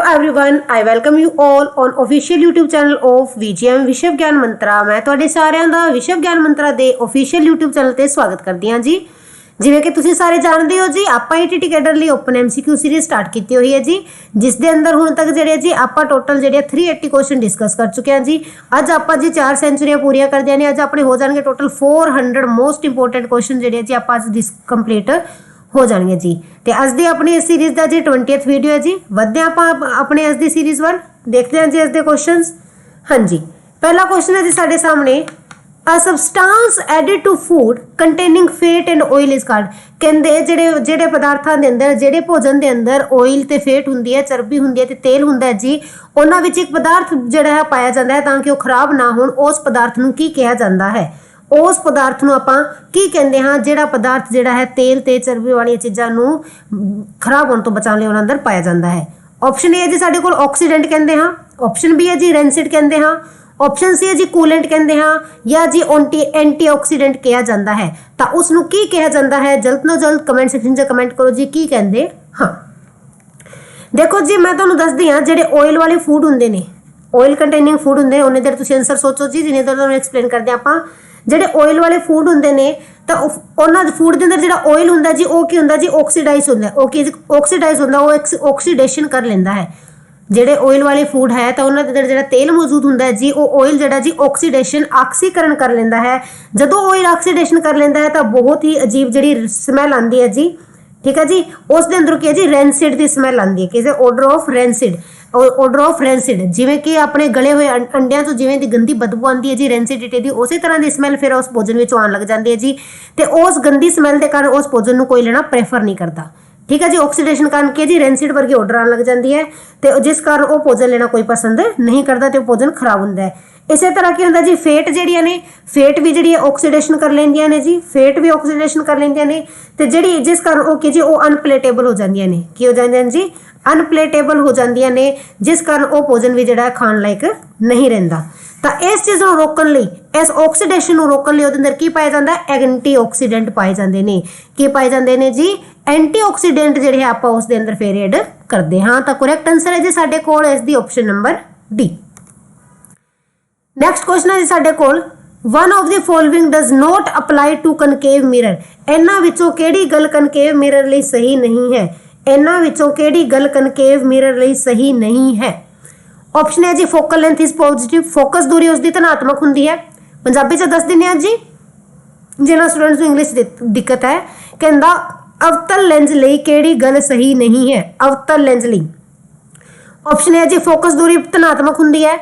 Everyone, I welcome you all on official YouTube channel of VGM विश्व ज्ञान मंत्रा। मैं तुहाडे सारिਆਂ ਦਾ विश्व ज्ञान मंत्रा ਦੇ ऑफिशियल यूट्यूब चैनल ਤੇ ਸਵਾਗਤ ਕਰਦੀ ਹਾਂ जी। ਜਿਵੇਂ ਕਿ ਤੁਸੀਂ ਸਾਰੇ ਜਾਣਦੇ ਹੋ ਜੀ, ਆਪਾਂ ETT ਕੈਡਰ ਲਈ ਓਪਨ MCQ ਸੀਰੀਜ਼ ਸਟਾਰਟ ਕੀਤੀ ਹੋਈ ਹੈ ਜੀ, ਜਿਸ ਦੇ ਅੰਦਰ ਹੁਣ ਤੱਕ ਜਿਹੜੇ ਜੀ ਆਪਾਂ ਟੋਟਲ ਜਿਹੜੇ 380 ਕੁਐਸਚਨ ਡਿਸਕਸ ਕਰ ਚੁੱਕੇ ਹਾਂ ਜੀ। ਅੱਜ ਆਪਾਂ ਜੀ 4 ਸੈਂਚੁਰੀਆਂ ਪੂਰੀਆਂ ਕਰ ਦਿਆਂ ਨੇ। ਅੱਜ ਆਪਣੇ ਹੋ ਜਾਣਗੇ ਟੋਟਲ 400 ਮੋਸਟ ਇੰਪੋਰਟੈਂਟ ਕੁਐਸਚਨ ਜਿਹੜੇ ਜੀ ਆਪਾਂ ਅੱਜ ਕੰਪਲੀਟ हो जाएंगे जी। तो अज दी अपनी इस सीरीज़ का जी 20th वीडियो है जी। वधदे आप अपने अज दी सीरीज़ वाल देखते हैं जी अज दे क्वेश्चंस। हाँ जी, पहला क्वेश्चन है जी साढ़े सामने, a substance added to food containing fat and oil is called. कहते जेडे पदार्थों के अंदर जेडे भोजन के अंदर ऑयल ते फैट हुंदी है, चर्बी हुंदी है ते तेल हुंदा है जी, उन्हां विच एक पदार्थ जिहड़ा है पाया जाता है ताकि वह खराब ना होण। उस पदार्थ नूं की कहा जाता है? उस पदार्थ नूं आपां की कहंदे हां जिहड़ा पदार्थ जिहड़ा है तेल ते चर्बी वाली चीज़ां नूं खराब होने तो बचाने लई उहनां अंदर पाया जाता है। ऑप्शन ए है जी साडे कोल ऑक्सीडेंट कहंदे हां, ऑप्शन बी है जी रेंसिड कहंदे हां, ऑप्शन सी है जी कूलेंट कहंदे हां, या जी एंटीऑक्सीडेंट कहा जाता है। तो उसनूं की कहा जाता है? जल्द तो जल्द कमेंट सैक्शन 'च कमेंट करो जी की कहंदे हां। देखो जी, मैं तुहानूं दसदी हां जिहड़े ऑयल वाले फूड हुंदे ने, ऑयल कंटेनिंग फूड हुंदे, उन्नी देर तुसीं आंसर सोचो जी, जिन्नी देर तुहानूं एक्सप्लेन करदे आपां। ਜਿਹੜੇ ऑयल वाले फूड ਹੁੰਦੇ ਨੇ ਤਾਂ ਉਹਨਾਂ ਦੇ ਫੂਡ ਦੇ ਅੰਦਰ ਜਿਹੜਾ ऑयल ਹੁੰਦਾ ਜੀ ਉਹ ਕੀ ਹੁੰਦਾ ਜੀ ਆਕਸੀਡਾਈਜ਼ ਹੁੰਦਾ। ਉਹ ਕੀ ਆਕਸੀਡਾਈਜ਼ ਹੁੰਦਾ, ਉਹ ਆਕਸੀਡੇਸ਼ਨ ਕਰ ਲੈਂਦਾ ਹੈ। ਜਿਹੜੇ ऑयल वाले फूड ਹੈ ਤਾਂ ਉਹਨਾਂ ਦੇ ਅੰਦਰ ਜਿਹੜਾ ਤੇਲ ਮੌਜੂਦ ਹੁੰਦਾ ਹੈ ਜੀ ਉਹ ऑयल ਜਿਹੜਾ ਜੀ ਆਕਸੀਡੇਸ਼ਨ ਆਕਸੀਕਰਨ ਕਰ ਲੈਂਦਾ ਹੈ। ਜਦੋਂ ऑयल ਆਕਸੀਡੇਸ਼ਨ ਕਰ ਲੈਂਦਾ ਹੈ ਤਾਂ ਬਹੁਤ ਹੀ ਅਜੀਬ ਜਿਹੜੀ ਸਮੈਲ ਆਉਂਦੀ ਹੈ ਜੀ, ठीक है जी। उस दे अंदर की है जी रेंसिड की स्मैल आती है, किसे order of rancid, order of rancid. जिवें कि अपने गले हुए अंडियां तो जिवें दी गंदी बदबू आती है जी रेंसिडिटी की, उस तरह की स्मैल फिर उस भोजन में आने लग जाती है जी। तो उस गंदी स्मैल के कारण उस भोजन को कोई लेना प्रेफर नहीं करता, ठीक है जी। ऑक्सीडेशन कारण की जी रेंसिड वर्गी ऑर्डर आने लग जाती है, तो जिस कारण वो भोजन लेना कोई पसंद नहीं करता, तो भोजन खराब होता है। इस तरह की होंगे जी फैट जड़ियाँ ने, फैट भी जी ऑक्सीडेशन कर लेंदियां ने जी, फैट भी ऑक्सीडेशन कर लेंदियां ने, तो जी जिस कारण वो जी वो अनप्लेटेबल हो जांदियां ने, की हो जांदियां जी अनप्लेटेबल हो जांदियां ने, जिस कारण वो भोजन भी जिहड़ा खाण लायक नहीं रहिंदा। तो इस चीज़ को रोकण लई, इस ऑक्सीडेशन को रोकण लई उहदे अंदर की पाया जांदा? एंटीऑक्सीडेंट पाए जांदे ने। की पाए जांदे ने जी? एंटीऑक्सीडेंट जिहड़े आपां उस दे अंदर फिर ऐड करदे हां। तो करैक्ट आंसर है जी साडे कोल इस दी option number D. Next question है जी साडे कोल, one of the following does not apply to concave mirror. इन्हां विचों किहड़ी गल कनकेव मिरर लई सही नहीं है? इन्हां विचों किहड़ी गल कनकेव मिरर लई सही नहीं है? ऑप्शन है जी focal length is positive, focus दूरी उसकी धनात्मक हुंदी है। पंजाबी च दस दिंदे हां जी, जिन्हां स्टूडेंट्स नूं इंग्लिश दिक्कत है, कहंदा अवतल लेंस लई किहड़ी गल सही नहीं है? अवतल लेंस लई ऑप्शन है जी फोकस दूरी धनात्मक हुंदी है।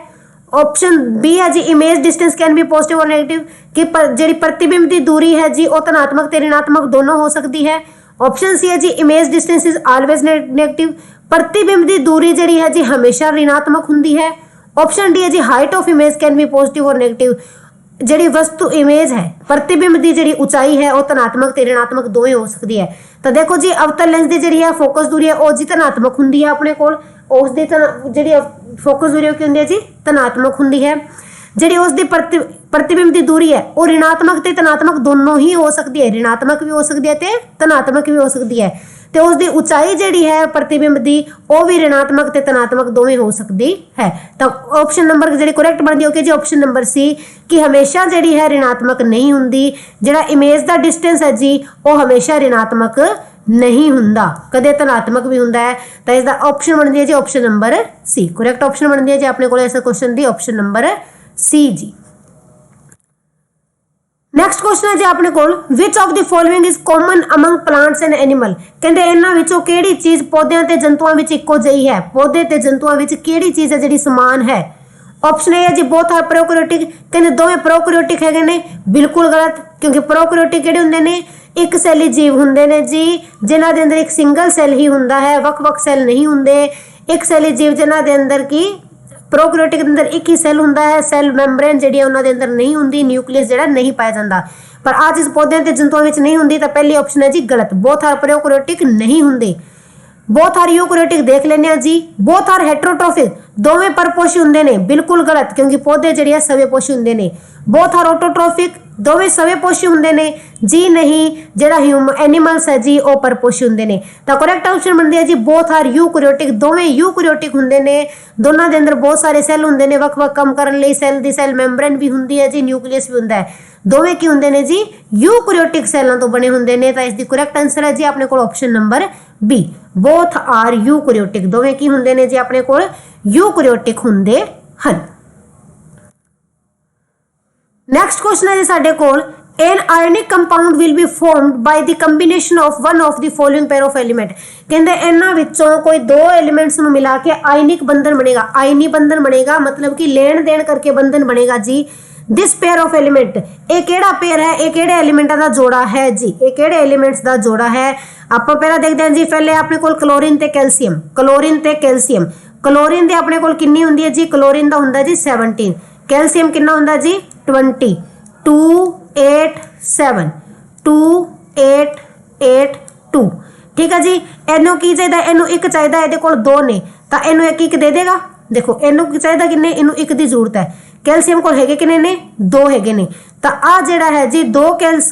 ऑप्शन बी है जी image distance can be positive और नेगेटिव, कि जी प्रतिबिंब की दूरी है जी वो धनात्मक ते ऋणात्मक दोनों हो सकती है। ऑप्शन सी है जी image distance is always negative, प्रतिबिंब की दूरी जी है जी हमेशा ऋणात्मक हुंदी है। ऑप्शन डी है जी height of image can be positive और नेगेटिव, जी वस्तु इमेज है प्रतिबिंब की जी ऊंचाई है वो धनात्मक ते ऋणात्मक दोवें हो सकती है। तो देखो जी अवतल लेंस की जी है फोकस दूरी है वो जी धनात्मक हुंदी है अपने कोल, उसकी जी फोकस दूरी की होंगी है जी धनात्मक होंगी है। जी उसकी प्रतिबिंब की दूरी है वो ऋणात्मक ते धनात्मक दोनों ही हो सकती है, ऋणात्मक भी हो सकती है ते धनात्मक भी हो सकती है। तो उसकी ऊंचाई जी है प्रतिबिंब की वो भी ऋणात्मक ते धनात्मक दोवें हो सकती है। तो ऑप्शन नंबर जी करैक्ट बनती होगी जी ऑप्शन नंबर सी, कि हमेशा जी है ऋणात्मक नहीं होंगी। जिहड़ा इमेज का डिस्टेंस है जी वो हमेशा ऋणात्मक नहीं हुंदा, कदे धनात्मक भी हुंदा है। तो इसका ऑप्शन बनती है जी option number C. Correct option बनती है जी अपने को इस क्वेश्चन की ऑप्शन नंबर सी जी। नैक्सट क्वेश्चन है जी अपने को, which of the following is common among plants and animal. कहते इन्हां विचों किहड़ी चीज़ पौधों ते जंतुओं विच इक्को जिही है? पौधे ते जंतुओं विच किहड़ी चीज़ है जिहड़ी समान है? ऑप्शन ए है जी बोथ आर प्रोकैरियोटिक, कहते दोवें प्रोकैरियोटिक है ने, बिल्कुल गलत, क्योंकि प्रोकैरियोटिक किहड़े हुंदे ने? एक सैली जीव हुंदे ने जी, जिन्हां दे अंदर एक सिंगल सैल ही हुंदा है, वख-वख सैल नहीं हुंदे। एक सैली जीव जिन्हां दे अंदर की प्रोकैरियोटिक के अंदर एक ही सैल हुंदा है, सैल मैम्ब्रेन जिहड़ी उन्हां दे अंदर नहीं हुंदी, न्यूक्लियस जिहड़ा नहीं पाया जाता। पर आज इस पौधों ते जंतुओं विच नहीं हुंदी, तो पहली ऑप्शन है जी गलत, बोथ आर प्रोकैरियोटिक नहीं हुंदे। बोथ आर यूकैरियोटिक देख लेने जी, बोथ आर हेटरोट्रोफिक, दोवें परपोषी हुंदे ने, बिल्कुल गलत, क्योंकि पौधे जिहड़े सवे पोषी हुंदे ने। बोथ आर ऑटोट्रोफिक, ਦੋਵੇਂ ਸਵੇ ਪੋਸ਼ੀ ਹੁੰਦੇ ਨੇ ਜੀ? ਨਹੀਂ, ਜਿਹੜਾ ਐਨੀਮਲਸ ਹੈ ਜੀ ਉਹ ਪਰਪੋਸ਼ੀ ਹੁੰਦੇ ਨੇ। ਤਾਂ ਕਰੈਕਟ ਆਂਸਰ ਬਣਦੀ ਹੈ ਜੀ ਬੋਥ ਆਰ ਯੂਕੈਰੀਓਟਿਕ, ਦੋਵੇਂ ਯੂਕੈਰੀਓਟਿਕ ਹੁੰਦੇ ਨੇ। ਦੋਨਾਂ ਦੇ ਅੰਦਰ ਬਹੁਤ ਸਾਰੇ ਸੈੱਲ ਹੁੰਦੇ ਨੇ ਵੱਖ-ਵੱਖ ਕੰਮ ਕਰਨ ਲਈ। ਸੈੱਲ ਦੀ ਸੈੱਲ ਮੈਂਬਰੇਨ ਵੀ ਹੁੰਦੀ ਹੈ ਜੀ, ਨਿਊਕਲੀਅਸ ਵੀ ਹੁੰਦਾ ਹੈ। ਦੋਵੇਂ ਕੀ ਹੁੰਦੇ ਨੇ ਜੀ? ਯੂਕੈਰੀਓਟਿਕ ਸੈੱਲਾਂ ਤੋਂ ਬਣੇ ਹੁੰਦੇ ਨੇ। ਤਾਂ ਇਸ ਦੀ ਕਰੈਕਟ ਆਂਸਰ ਹੈ ਜੀ ਆਪਣੇ ਕੋਲ option number B, both are eukaryotic, ਦੋਵੇਂ ਕੀ ਹੁੰਦੇ ਨੇ ਜੀ ਆਪਣੇ ਕੋਲ? ਯੂਕੈਰੀਓਟਿਕ ਹੁੰਦੇ ਹਨ। ਨੈਕਸਟ ਕੁਐਸਚਨ ਹੈ ਜੀ ਸਾਡੇ ਕੋਲ, an ionic compound will be formed by the combination of one of the following pair of element। ਕਹਿੰਦੇ ਇਹਨਾਂ ਵਿੱਚੋਂ ਕੋਈ ਦੋ ਐਲੀਮੈਂਟਸ ਨੂੰ ਮਿਲਾ ਕੇ ਆਇਨਿਕ ਬੰਧਨ ਬਣੇਗਾ। ਆਇਨੀ ਬੰਧਨ ਬਣੇਗਾ ਮਤਲਬ ਕਿ ਲੈਣ ਦੇਣ ਕਰਕੇ ਬੰਧਨ ਬਣੇਗਾ ਜੀ। ਦਿਸ ਪੇਅਰ ਆਫ ਐਲੀਮੈਂਟ, ਇਹ ਕਿਹੜਾ ਪੇਅਰ ਹੈ? ਇਹ ਕਿਹੜੇ ਐਲੀਮੈਂਟਾਂ ਦਾ ਜੋੜਾ ਹੈ ਜੀ? ਇਹ ਕਿਹੜੇ ਐਲੀਮੈਂਟਸ ਦਾ ਜੋੜਾ ਹੈ? ਆਪਾਂ ਪਹਿਲਾਂ ਦੇਖਦੇ ਹਾਂ ਜੀ। ਪਹਿਲੇ ਆਪਣੇ ਕੋਲ ਕਲੋਰੀਨ ਤੇ ਕੈਲਸ਼ੀਅਮ, ਕਲੋਰੀਨ ਤੇ ਕੈਲਸ਼ੀਅਮ। ਕਲੋਰੀਨ ਦੇ ਆਪਣੇ ਕੋਲ ਕਿੰਨੀ ਹੁੰਦੀ ਹੈ ਜੀ? ਕਲੋਰੀਨ ਦਾ ਹੁੰਦਾ ਜੀ 17। ਕੈਲਸ਼ੀਅਮ ਕਿੰਨਾ ਹੁੰਦਾ ਜੀ? 20। 2 8 7 2 8 8 2। ਠੀਕ ਹੈ ਜੀ। ਇਹਨੂੰ ਕੀ ਚਾਹੀਦਾ? ਇਹਨੂੰ ਇੱਕ ਚਾਹੀਦਾ, ਇਹਦੇ ਕੋਲ ਦੋ ਨੇ ਤਾਂ ਇਹਨੂੰ ਇੱਕ ਇੱਕ ਦੇ ਦੇਗਾ। ਦੇਖੋ ਇਹਨੂੰ ਚਾਹੀਦਾ ਕਿੰਨੇ? ਇਹਨੂੰ ਇੱਕ ਦੀ ਜ਼ਰੂਰਤ ਹੈ। ਕੈਲਸ਼ੀਅਮ ਕੋਲ ਹੈਗੇ ਕਿੰਨੇ ਨੇ? ਦੋ ਹੈਗੇ ਨੇ। ਤਾਂ ਆ ਜਿਹੜਾ ਹੈ ਜੀ ਦੋ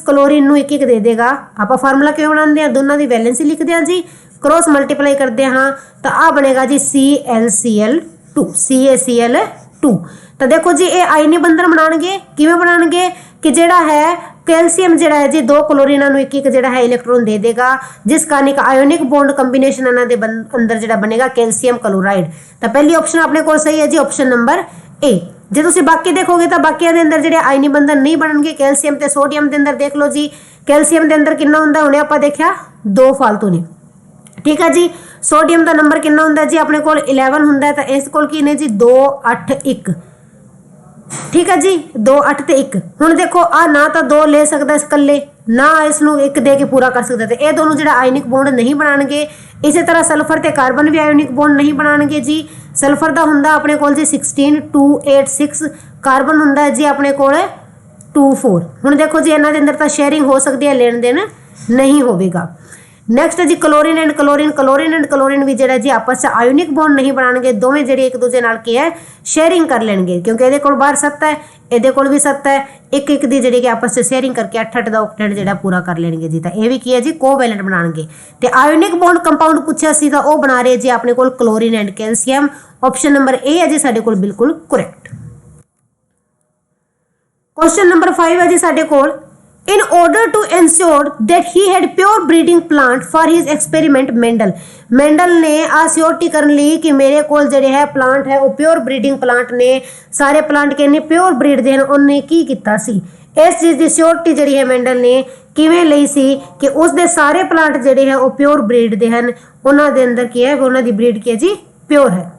ਕਲੋਰੀਨ ਨੂੰ ਇੱਕ ਇੱਕ ਦੇ ਦੇਗਾ। ਆਪਾਂ ਫਾਰਮੂਲਾ ਕਿਵੇਂ ਬਣਾਉਂਦੇ ਆ? ਦੋਨਾਂ ਦੀ ਵੈਲੈਂਸੀ ਲਿਖਦੇ ਹਾਂ ਜੀ, ਕ੍ਰੋਸ ਮਲਟੀਪਲਾਈ ਕਰਦੇ ਹਾਂ ਤਾਂ ਆ ਬਣੇਗਾ ਜੀ ClCl2, CaCl2। ਤਾਂ ਦੇਖੋ ਜੀ ਇਹ ਆਇਨੀ ਬੰਧਨ ਬਣਾਉਣਗੇ। ਕਿਵੇਂ ਬਣਾਉਣਗੇ? ਕਿ ਜਿਹੜਾ ਹੈ ਕੈਲਸ਼ੀਅਮ ਜਿਹੜਾ ਹੈ ਜੀ ਦੋ ਕਲੋਰੀਨਾਂ ਨੂੰ ਇੱਕ ਇੱਕ ਜਿਹੜਾ ਹੈ ਇਲੈਕਟ੍ਰੋਨ ਦੇ ਦੇਗਾ, ਜਿਸ ਕਾਰਨ ਇੱਕ ਆਇਓਨਿਕ ਬੌਂਡ ਕੰਬੀਨੇਸ਼ਨ ਇਹਨਾਂ ਦੇ ਅੰਦਰ ਜਿਹੜਾ ਬਣੇਗਾ ਕੈਲਸ਼ੀਅਮ ਕਲੋਰਾਈਡ। ਤਾਂ ਪਹਿਲੀ ਆਪਸ਼ਨ ਆਪਣੇ ਕੋਲ ਸਹੀ ਹੈ ਜੀ, ਆਪਸ਼ਨ ਨੰਬਰ ਏ। ਜੇ ਤੁਸੀਂ ਬਾਕੀ ਦੇਖੋਗੇ ਤਾਂ ਬਾਕੀਆਂ ਦੇ ਅੰਦਰ ਜਿਹੜੇ ਆਇਨੀ ਬੰਧਨ ਨਹੀਂ ਬਣਨਗੇ। ਕੈਲਸ਼ੀਅਮ ਤੇ ਸੋਡੀਅਮ ਦੇ ਅੰਦਰ ਦੇਖ ਲਓ ਜੀ, ਕੈਲਸ਼ੀਅਮ ਦੇ ਅੰਦਰ ਕਿੰਨਾ ਹੁੰਦਾ? ਹੁਣੇ ਆਪਾਂ ਦੇਖਿਆ ਦੋ ਫਾਲਤੂ ਨੇ। ਠੀਕ ਹੈ ਜੀ। ਸੋਡੀਅਮ ਦਾ ਨੰਬਰ ਕਿੰਨਾ ਹੁੰਦਾ ਜੀ? ਆਪਣੇ ਕੋਲ 11 ਹੁੰਦਾ। ਤਾਂ ਇਸ ਕੋਲ ਕੀ ਨੇ ਜੀ? 2 8 1। ਠੀਕ ਹੈ ਜੀ, 2 8 ਤੇ 1। ਹੁਣ ਦੇਖੋ ਆ ਨਾ ਤਾਂ 2 ਲੈ ਸਕਦਾ ਇਸ ਇਕੱਲੇ, ਨਾ ਇਸ ਨੂੰ 1 ਦੇ ਕੇ ਪੂਰਾ ਕਰ ਸਕਦਾ। ਤੇ ਇਹ ਦੋਨੋਂ ਜਿਹੜਾ ਆਇਨਿਕ ਬੌਂਡ ਨਹੀਂ ਬਣਾਉਣਗੇ। ਇਸੇ ਤਰ੍ਹਾਂ ਸਲਫਰ ਤੇ ਕਾਰਬਨ ਵੀ ਆਇਨਿਕ ਬੌਂਡ ਨਹੀਂ ਬਣਾਉਣਗੇ ਜੀ। ਸਲਫਰ ਦਾ ਹੁੰਦਾ ਆਪਣੇ ਕੋਲ ਜੀ 16 2 8 6। ਕਾਰਬਨ ਹੁੰਦਾ ਜੀ ਆਪਣੇ ਕੋਲ 2 4। ਹੁਣ ਦੇਖੋ ਜੀ ਇਹਨਾਂ ਦੇ ਅੰਦਰ ਤਾਂ ਸ਼ੇਅਰਿੰਗ ਹੋ ਸਕਦੀ ਹੈ, ਲੈਣ ਦੇਣ ਨਹੀਂ ਹੋਵੇਗਾ। ਨੈਕਸਟ ਜੀ chlorine and chlorine. Chlorine and chlorine ਵੀ ਜਿਹੜਾ ਜੀ ਆਪਸ 'ਚ ਆਇਓਨਿਕ ਬੌਂਡ ਨਹੀਂ ਬਣਾਉਣਗੇ। ਦੋਵੇਂ ਜਿਹੜੇ ਇੱਕ ਦੂਜੇ ਨਾਲ ਕੀ ਹੈ? ਸ਼ੇਅਰਿੰਗ ਕਰ ਲੈਣਗੇ, ਕਿਉਂਕਿ ਇਹਦੇ ਕੋਲ ਬਾਹਰ 7 ਹੈ, ਇਹਦੇ ਕੋਲ ਵੀ 7 ਹੈ। ਇੱਕ ਇੱਕ ਦੀ ਜਿਹੜੀ ਕਿ ਆਪਸ 'ਚ ਸ਼ੇਅਰਿੰਗ ਕਰਕੇ 8 8 ਦਾ ਆਕਟੇਟ ਜਿਹੜਾ ਪੂਰਾ ਕਰ ਲੈਣਗੇ ਜੀ। ਤਾਂ ਇਹ ਵੀ ਕੀ ਹੈ ਜੀ? ਕੋਵੈਲੈਂਟ ਬਣਾਉਣਗੇ। ਤੇ ਆਇਓਨਿਕ ਬੌਂਡ ਕੰਪਾਊਂਡ ਪੁੱਛਿਆ ਸੀ ਤਾਂ ਉਹ ਬਣਾ ਰਹੇ ਜੀ ਆਪਣੇ ਕੋਲ chlorine and calcium. Option number A ਹੈ ਜੀ ਸਾਡੇ ਕੋਲ ਬਿਲਕੁਲ ਕਰੈਕਟ। ਕੁਐਸਚਨ ਨੰਬਰ 5 ਹੈ ਜੀ ਸਾਡੇ ਕੋਲ, in order to ensure that he had pure breeding plant for his experiment medal ਨੇ ਆ ਸਿਓਰਟੀ ਕਰਨ ਲਈ ਕਿ ਮੇਰੇ ਕੋਲ ਜਿਹੜੇ ਹੈ ਪਲਾਂਟ ਹੈ ਉਹ ਪਿਓਰ ਬਰੀਡਿੰਗ ਪਲਾਂਟ ਨੇ, ਸਾਰੇ ਪਲਾਂਟ ਕਹਿੰਦੇ ਪਿਓਰ ਬਰੀਡ ਦੇ ਹਨ। ਉਹਨੇ ਕੀ ਕੀਤਾ ਸੀ? ਇਸ ਚੀਜ਼ ਦੀ ਸਿਓਰਟੀ ਜਿਹੜੀ ਹੈ ਮੈਂਡਲ ਨੇ ਕਿਵੇਂ ਲਈ ਸੀ ਕਿ ਉਸ ਦੇ ਸਾਰੇ ਪਲਾਂਟ ਜਿਹੜੇ ਹੈ ਉਹ ਪਿਓਰ ਬਰੀਡ ਦੇ ਹਨ, ਉਹਨਾਂ ਦੇ ਅੰਦਰ ਕੀ ਹੈ? ਉਹਨਾਂ ਦੀ ਬਰੀਡ ਕੀ ਹੈ ਜੀ? ਪਿਓਰ ਹੈ।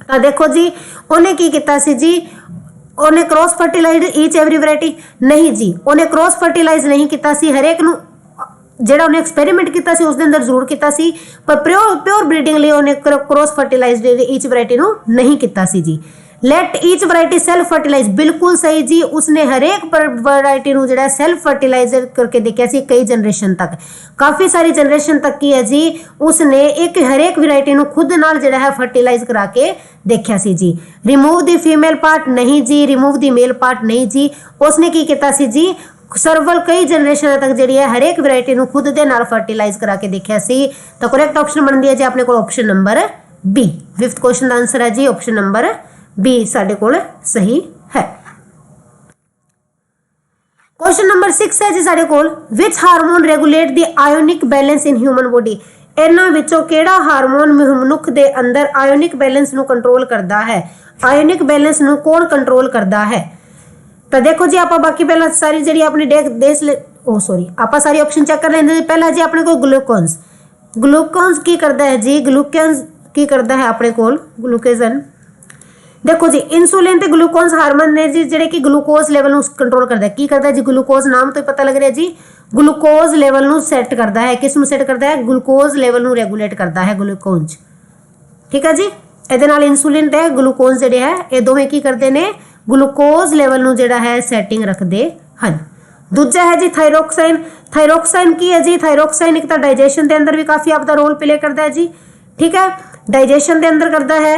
ਤਾਂ ਦੇਖੋ ਜੀ ਉਹਨੇ ਕੀ ਕੀਤਾ ਸੀ ਜੀ? ਉਹਨੇ ਕ੍ਰੋਸ ਫਰਟੀਲਾਈਜ਼ਡ ਈਚ ਐਵਰੀ ਵੈਰਾਈਟੀ? ਨਹੀਂ ਜੀ, ਉਹਨੇ ਕ੍ਰੋਸ ਫਰਟੀਲਾਈਜ਼ ਨਹੀਂ ਕੀਤਾ ਸੀ। ਹਰੇਕ ਨੂੰ ਜਿਹੜਾ ਉਹਨੇ ਐਕਸਪੈਰੀਮੈਂਟ ਕੀਤਾ ਸੀ ਉਸ ਦੇ ਅੰਦਰ ਜ਼ਰੂਰ ਕੀਤਾ ਸੀ, ਪਰ ਪਿਓਰ ਬਰੀਡਿੰਗ ਲਈ ਉਹਨੇ ਕ੍ਰੋਸ ਫਰਟੀਲਾਈਜ਼ਡ ਈਚ ਵੈਰਾਈਟੀ ਨੂੰ ਨਹੀਂ ਕੀਤਾ ਸੀ ਜੀ। ਲੈਟ ਈਚ ਵੈਰਾਈਟੀ ਸੈਲਫ ਫਰਟੀਲਾਈਜ਼, ਬਿਲਕੁਲ ਸਹੀ ਜੀ। ਉਸਨੇ ਹਰੇਕ ਵੈਰਾਈਟੀ ਨੂੰ ਜਿਹੜਾ ਸੈਲਫ ਫਰਟੀਲਾਈਜ਼ਰ ਕਰਕੇ ਦੇਖਿਆ ਸੀ ਕਈ ਜਨਰੇਸ਼ਨ ਤੱਕ, ਕਾਫੀ ਸਾਰੀ ਜਨਰੇਸ਼ਨ ਤੱਕ ਕੀ ਹੈ ਜੀ ਉਸਨੇ ਇੱਕ ਹਰੇਕ ਵੈਰਾਈਟੀ ਨੂੰ ਖੁਦ ਨਾਲ ਜਿਹੜਾ ਹੈ ਫਰਟੀਲਾਈਜ਼ ਕਰਾ ਕੇ ਦੇਖਿਆ ਸੀ ਜੀ। ਰਿਮੂਵ ਦੀ ਫੀਮੇਲ ਪਾਰਟ ਨਹੀਂ ਜੀ, ਰਿਮੂਵ ਦੀ ਮੇਲ ਪਾਰਟ ਨਹੀਂ ਜੀ। ਉਸਨੇ ਕੀ ਕੀਤਾ ਸੀ ਜੀ? ਸਰਵਲ ਕਈ ਜਨਰੇਸ਼ਨਾਂ ਤੱਕ ਜਿਹੜੀ ਹੈ ਹਰੇਕ ਵੈਰਾਈਟੀ ਨੂੰ ਖੁਦ ਦੇ ਨਾਲ ਫਰਟੀਲਾਈਜ਼ ਕਰਾ ਕੇ ਦੇਖਿਆ ਸੀ। ਤਾਂ ਕਰੈਕਟ ਆਪਸ਼ਨ ਬਣਦੀ ਹੈ ਜੀ ਆਪਣੇ ਕੋਲ option number B. 5th question ਦਾ ਆਨਸਰ ਹੈ ਜੀ ਆਪਸ਼ਨ ਨੰਬਰ ਬੀ ਸਾਡੇ ਕੋਲ ਸਹੀ ਹੈ। ਕੁਐਸਚਨ ਨੰਬਰ 6 ਹੈ ਜੀ ਸਾਡੇ ਕੋਲ, ਵਿਚ ਹਾਰਮੋਨ ਰੈਗੂਲੇਟ ਦੀ ਆਇਓਨਿਕ ਬੈਲੈਂਸ ਇਨ ਹਿਊਮਨ ਬੋਡੀ। ਇਹਨਾਂ ਵਿੱਚੋਂ ਕਿਹੜਾ ਹਾਰਮੋਨ ਮਨੁੱਖ ਦੇ ਅੰਦਰ ਆਇਓਨਿਕ ਬੈਲੈਂਸ ਨੂੰ ਕੰਟਰੋਲ ਕਰਦਾ ਹੈ? ਆਇਓਨਿਕ ਬੈਲੈਂਸ ਨੂੰ ਕੌਣ ਕੰਟਰੋਲ ਕਰਦਾ ਹੈ? ਤਾਂ ਦੇਖੋ ਜੀ ਆਪਾਂ ਬਾਕੀ ਪਹਿਲਾਂ ਸਾਰੀ ਜਿਹੜੀ ਆਪਣੀ ਆਪਾਂ ਸਾਰੀ ਆਪਸ਼ਨ ਚੈੱਕ ਕਰ ਲੈਂਦੇ। ਪਹਿਲਾਂ ਜੀ ਆਪਣੇ ਕੋਲ ਗਲੂਕੋਜ਼। ਗਲੂਕੋਜ਼ ਕੀ ਕਰਦਾ ਹੈ ਜੀ? ਗਲੂਕੋਜ਼ ਕੀ ਕਰਦਾ ਹੈ ਆਪਣੇ ਕੋਲ? ਗਲੂਕੋਜ਼ਨ ਦੇਖੋ ਜੀ ਇਨਸੂਲਿਨ ਤੇ ਗਲੂਕੋਜ਼ ਹਾਰਮੋਨ ਨੇ ਜੀ ਜਿਹੜੇ ਕਿ ਗਲੂਕੋਜ਼ ਲੈਵਲ ਨੂੰ ਕੰਟਰੋਲ ਕਰਦਾ ਹੈ। ਕੀ ਕਰਦਾ ਜੀ? ਗਲੂਕੋਜ਼ ਨਾਮ ਤੋਂ ਹੀ ਪਤਾ ਲੱਗ ਰਿਹਾ ਜੀ, ਗਲੂਕੋਜ਼ ਲੈਵਲ ਨੂੰ ਸੈੱਟ ਕਰਦਾ ਹੈ। ਕਿਸ ਨੂੰ ਸੈੱਟ ਕਰਦਾ ਹੈ? ਗਲੂਕੋਜ਼ ਲੈਵਲ ਨੂੰ ਰੈਗੂਲੇਟ ਕਰਦਾ ਹੈ ਗਲੂਕੋਜ਼। ਠੀਕ ਹੈ ਜੀ। ਇਹਦੇ ਨਾਲ ਇਨਸੂਲਿਨ ਤੇ ਗਲੂਕੋਜ਼ ਜਿਹੜੇ ਹੈ ਇਹ ਦੋਵੇਂ ਕੀ ਕਰਦੇ ਨੇ? ਗਲੂਕੋਜ਼ ਲੈਵਲ ਨੂੰ ਜਿਹੜਾ ਹੈ ਸੈਟਿੰਗ ਰੱਖਦੇ ਹਨ। ਦੂਜਾ ਹੈ ਜੀ ਥਾਇਰੋਕਸਾਈਨ। ਥਾਇਰੋਕਸਾਈਨ ਕੀ ਹੈ ਜੀ? ਥਾਇਰੋਕਸਾਈਨ ਇੱਕ ਤਾਂ ਡਾਈਜੈਸ਼ਨ ਦੇ ਅੰਦਰ ਵੀ ਕਾਫੀ ਆਪਦਾ ਰੋਲ ਪਲੇ ਕਰਦਾ ਹੈ ਜੀ। ਠੀਕ ਹੈ, ਡਾਈਜੈਸ਼ਨ ਦੇ ਅੰਦਰ ਕਰਦਾ ਹੈ,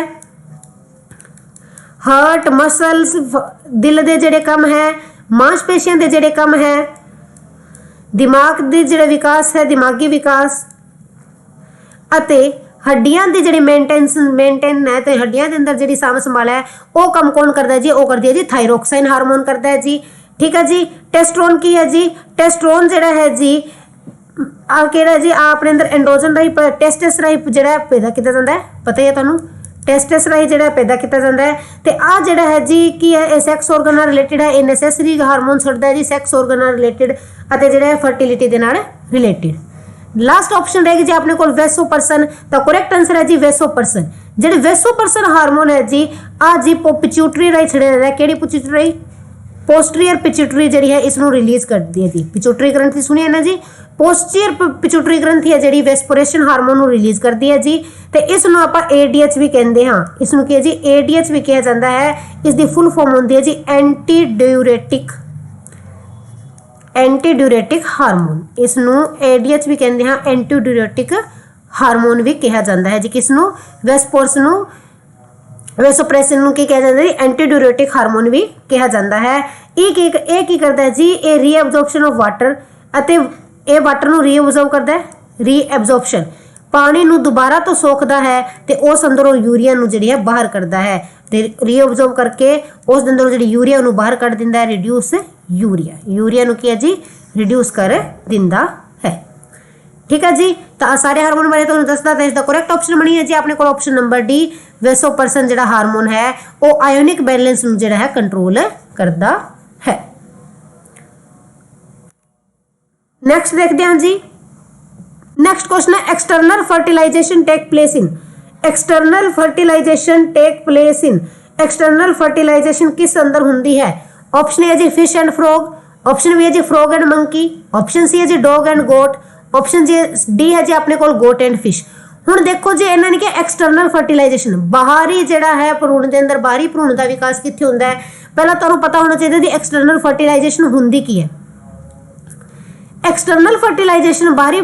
ਹਾਰਟ ਮਸਲਸ ਦਿਲ ਦੇ ਜਿਹੜੇ ਕੰਮ ਹੈ मांसपेशियां दे जिहड़े कम है, दिमाग दे जिहड़ा विकास है, दिमागी विकास अते हड्डियां दी जिहड़ी मेनटेन है ते हड्डियां दे अंदर जिहड़ी साम संभाल है वो कम कौन करदा है जी? वो करदी है जी थायरोक्साइन हार्मोन करदा है जी। ठीक है जी। टेस्टोस्टेरोन की है जी? टेस्टोस्टेरोन जिहड़ा है जी आ केड़ा जी अपने अंदर एंड्रोजन राही टेस्टिस राही जिहड़ा पैदा किया जाता है, पता ही है तुहानूं, टेस्टिस राही जिहड़ा पैदा किया जाता है। ते आ जिहड़ा है जी की है ये सैक्स ऑर्गन नाल रिलेटेड है, ये नैसेसरी हार्मोन छड्डदा है जी सैक्स ऑर्गन नाल रिलेटेड अते जिहड़ा है फर्टिलिटी दे नाल रिलेटेड। लास्ट ऑप्शन रहेगी जी अपने कोल वेसोपर्सन। तो करेक्ट आंसर है जी वेसोपर्सन। जिहड़े वेसोपर्सन हार्मोन है जी आ जी पिट्यूटरी राही छड्डिया जाता है। किहड़ी पिट्यूटरी राही? पोस्टीरियर पिट्यूटरी जिहड़ी है इसनूं रिलीज करदी है जी। पिट्यूटरी ग्रंथि सुनी है ना जी? पोस्टीरियर पिट्यूटरी ग्रंथि है जिहड़ी वेस्पोरेशन हार्मोन नूं रिलीज करदी है जी। ते इसनूं आपां एडीएच भी कहंदे हां। इसनूं की है जी एडीएच भी कहा जाता है। इस दी फुल फॉर्म होंदी है जी एंटीड्यूरेटिक हार्मोन। इसनूं एडीएच भी कहंदे हां, एंटीड्यूरेटिक हार्मोन भी कहा जाता है जी। किसनूं? वेसोप्रेसिन नूं की कहा जाता है? एंटीड्यूरेटिक हार्मोन भी कहा जाता है। एक की करता है जी ये रीअब्जॉर्प्शन ऑफ वाटर अते ये वाटर नूं रीअब्जॉर्ब करता है। रीअब्जॉर्प्शन पानी नूं दोबारा तो सोखदा है ते उस अंदरों यूरिया नूं जिहड़ी है बाहर करदा है ते रीअब्जॉर्ब करके उस अंदरों जिहड़ी यूरिया नूं बाहर कढ दिंदा है। रिड्यूस यूरिया नूं की है जी रिड्यूस कर दिंदा है। ठीक है जी। तो सारे हार्मोन बारे तुहानूं दसदा ते इसदा करेक्ट ऑप्शन बनी है जी अपने कोल ऑप्शन नंबर डी। वेसोपर्सन जिहड़ा हार्मोन है वो आयोनिक बैलेंस नूं जिहड़ा है कंट्रोल करदा है। नेक्स्ट देखते हैं जी। नेक्स्ट क्वेश्चन है external fertilisation take place in. External fertilisation किस अंदर हुंदी है? ऑप्शन ए है जी fish and frog, option B है जी frog and monkey, option C है जी dog and goat, option D है जी अपने कोल गोट एंड फिश। हुण देखो जी इन्हां ने कि एक्सटर्नल फर्टिलाइजेशन बाहरी जिहड़ा है भ्रूण दे अंदर बाहरी भ्रूण दा विकास कित्थे हुंदा है? पहला तुहानूं पता होना चाहिए जी एक्सटर्नल फर्टिलाइजेशन हुंदी की है। एक्सटर्नल फर्टिलाइजेशन बाहरी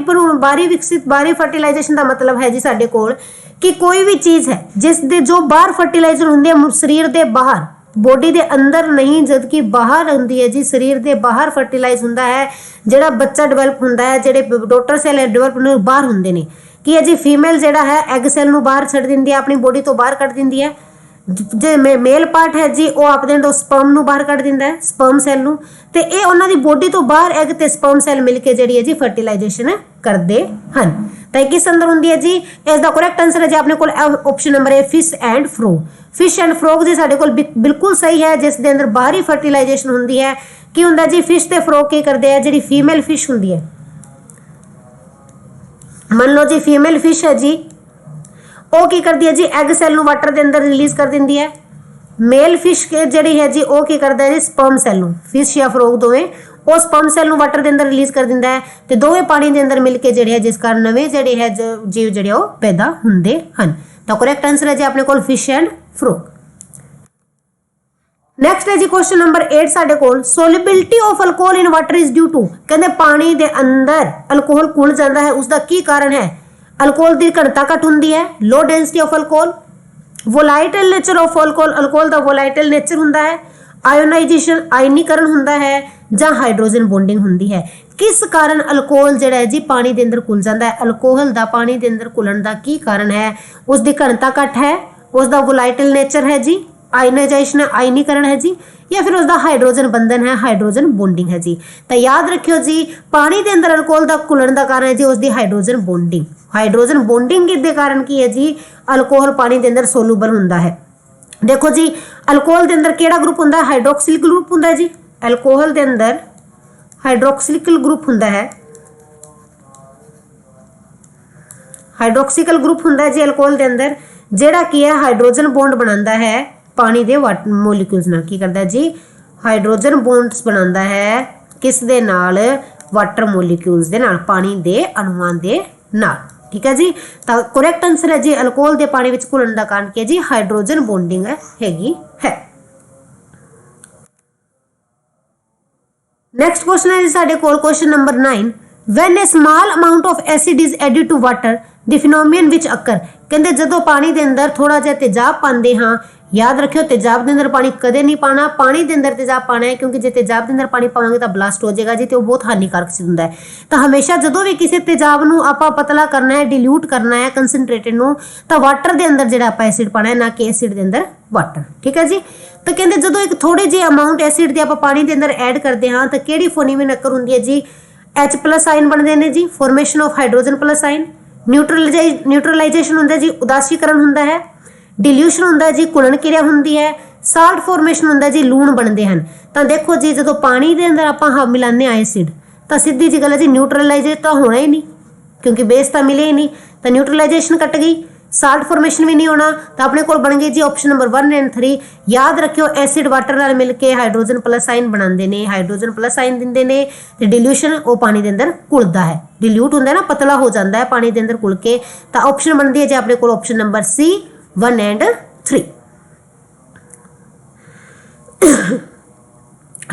फर्टिलाइजेशन का मतलब है जी साडे कोल कि कोई भी चीज़ है जिस दे जो बाहर फर्टिलाइजर होंदी है शरीर दे बाहर, बॉडी दे अंदर नहीं जबकि बाहर होंदी है जी, शरीर दे बाहर फर्टिलाइज होंदा है। जिहड़ा बच्चा डिवेलप होंदा है, जिहड़े डॉटर सेल डिवेलप होंदे बाहर होंदे ने कि है जी फीमेल जिहड़ा है एग सेल नूं बाहर छड्ड दिंदी है, अपनी बॉडी तो बाहर कढ दिंदी है। जे मेल पार्ट है जी वो अपने अंदरों स्पर्म नूं बाहर कढ दिंदा है, स्पर्म सेल नूं, ते ये उन्हां दी बॉडी तो बाहर एग ते स्पर्म सेल मिल के जिहड़ी है जी फर्टिलाइजेशन करदे हन। तो किस अंदर हुंदी है जी? इसदा करेक्ट आंसर है जी अपने कोल option number A fish and frog. Fish and frog जी साडे कोल बिल्कुल सही है, जिस दे अंदर बाहरी फर्टिलाइजेशन हुंदी है। की हुंदा जी फिश ते फ्रॉग की करदे है? जिहड़ी फीमेल फिश हुंदी है, मान लो जी फीमेल फिश है जी, वो की करती है जी एग सेल नूं वाटर दे अंदर रिलीज कर दिंदी है। मेल फिश के जिहड़ी है जी वो की करदा है जी स्पर्म सेल नूं, फिश या फ्रॉग दोवें वो स्पर्म सेल नूं वाटर दे अंदर रिलीज कर दिंदा है ते दोवें पानी दे अंदर मिल के जिहड़े है जिस कारण नवें जिहड़े है जीव जिहड़े वो पैदा हुंदे हन। तो करेक्ट आंसर है जी अपने कोल फिश एंड फ्रॉग। नेक्स्ट है जी क्वेश्चन नंबर 8 साडे कोल solubility of alcohol in water is due to. कहंदे पानी दे अंदर अल्कोहल घुल जाता है, उसका की कारण है? अल्कोहल की घनता घट होंदी है, low density of alcohol, volatile nature of alcohol, alcohol का वोलाइटल नेचर हुंदा है, आयोनाइजेशन आयनीकरण हुंदा है, जां हाइड्रोजन बॉन्डिंग हुंदी है। किस कारण अल्कोहल जिहड़ा है जी पानी दे अंदर घुल जाता है? अल्कोहल दा पानी दे अंदर घुलण दा की कारण है? उसकी घनता घट है, उसका वोलाइटल नेचर है जी, आयनाइजेशन आयनीकरण है जी, या फिर उसका हाइड्रोजन बंधन है, हाइड्रोजन बॉन्डिंग है जी। तो याद रखियो जी पानी के अंदर अल्कोहल का घुलण का कारण है जी उसकी हाइड्रोजन बॉन्डिंग। हाइड्रोजन बॉन्डिंग के कारण की है जी अल्कोहल पानी के अंदर सोलूबल होंदा है। देखो जी अल्कोहल के अंदर केड़ा ग्रुप होंदा है? हाइड्रोक्सिल ग्रुप होंदा है जी। अल्कोहल के अंदर हाइड्रोक्सिल ग्रुप होंदा है, हाइड्रोक्सिकल ग्रुप होंदा है जी अल्कोहल के अंदर, जेड़ा की है हाइड्रोजन बॉन्ड बनांदा है पानी दे मोलिक्यूल्स नाल। की करदा है जी? हाइड्रोजन बॉन्ड्स बनांदा है किस दे नाल? वाटर मोलिक्यूल्स दे नाल, पानी दे अणुआं दे नाल। ठीक है जी। तो करेक्ट आंसर है जी अल्कोहल दे पानी विच घुलण दा कारण की है जी हाइड्रोजन बॉन्डिंग हैगी है। नेक्स्ट क्वेश्चन है जी साडे कोल question number 9 when a small amount of acid is added to water the phenomenon which occur. कहंदे जदों पानी दे अंदर थोड़ा जिहा तेजाब पांदे हां याद रखियो तेजाब के अंदर पानी कदे नहीं पाना, पानी के अंदर तेजाब पाना है, क्योंकि जो तेजाब के अंदर पानी पावांगे तो ब्लास्ट हो जाएगा जी, तो बहुत हानिकारक सिद्ध होंदा है। तो हमेशा जो भी किसी तेजाब नूं आपां पतला करना है, डिल्यूट करना है कंसनट्रेटेड नूं, तो वाटर के अंदर जिहड़ा आपां एसिड पाना है, ना कि एसिड के अंदर वाटर। ठीक है जी। तो कहते जो एक थोड़े जी अमाउंट एसिड की आपां पानी के अंदर ऐड करते हाँ तो किहड़ी फोनीमिन अकर हुंदी है जी, H+ आयन बनते हैं जी, formation of hydrogen+ ion, neutralisation होंदा जी, उदासीकरण होंदा है, डिल्यूशन होंदा जी, घुलण क्रिया होंदी है, साल्ट फॉर्मेशन होंदा जी, लूण बनते हैं। तो देखो जी जो पानी के अंदर आप मिलाने एसिड तो सीधी जी गल है जी न्यूट्रलाइजेशन तो होना ही नहीं, क्योंकि बेस तो मिले ही नहीं, तो न्यूट्रलाइजेशन कट गई, साल्ट फॉर्मेशन भी नहीं होना, तो अपने को बन गई जी ऑप्शन नंबर 1 एंड 3। याद रखियो एसिड वाटर नाल मिलके हाइड्रोजन+ आयन बनाते हैं, हाइड्रोजन+ आयन दिंदे ने, ते डिल्यूशन वो पानी के अंदर घुलता है, डिल्यूट होंदा है ना, पतला हो जाता है पानी के अंदर घुल के। तो ऑप्शन बनती है जी अपने को option number C 1 and 3।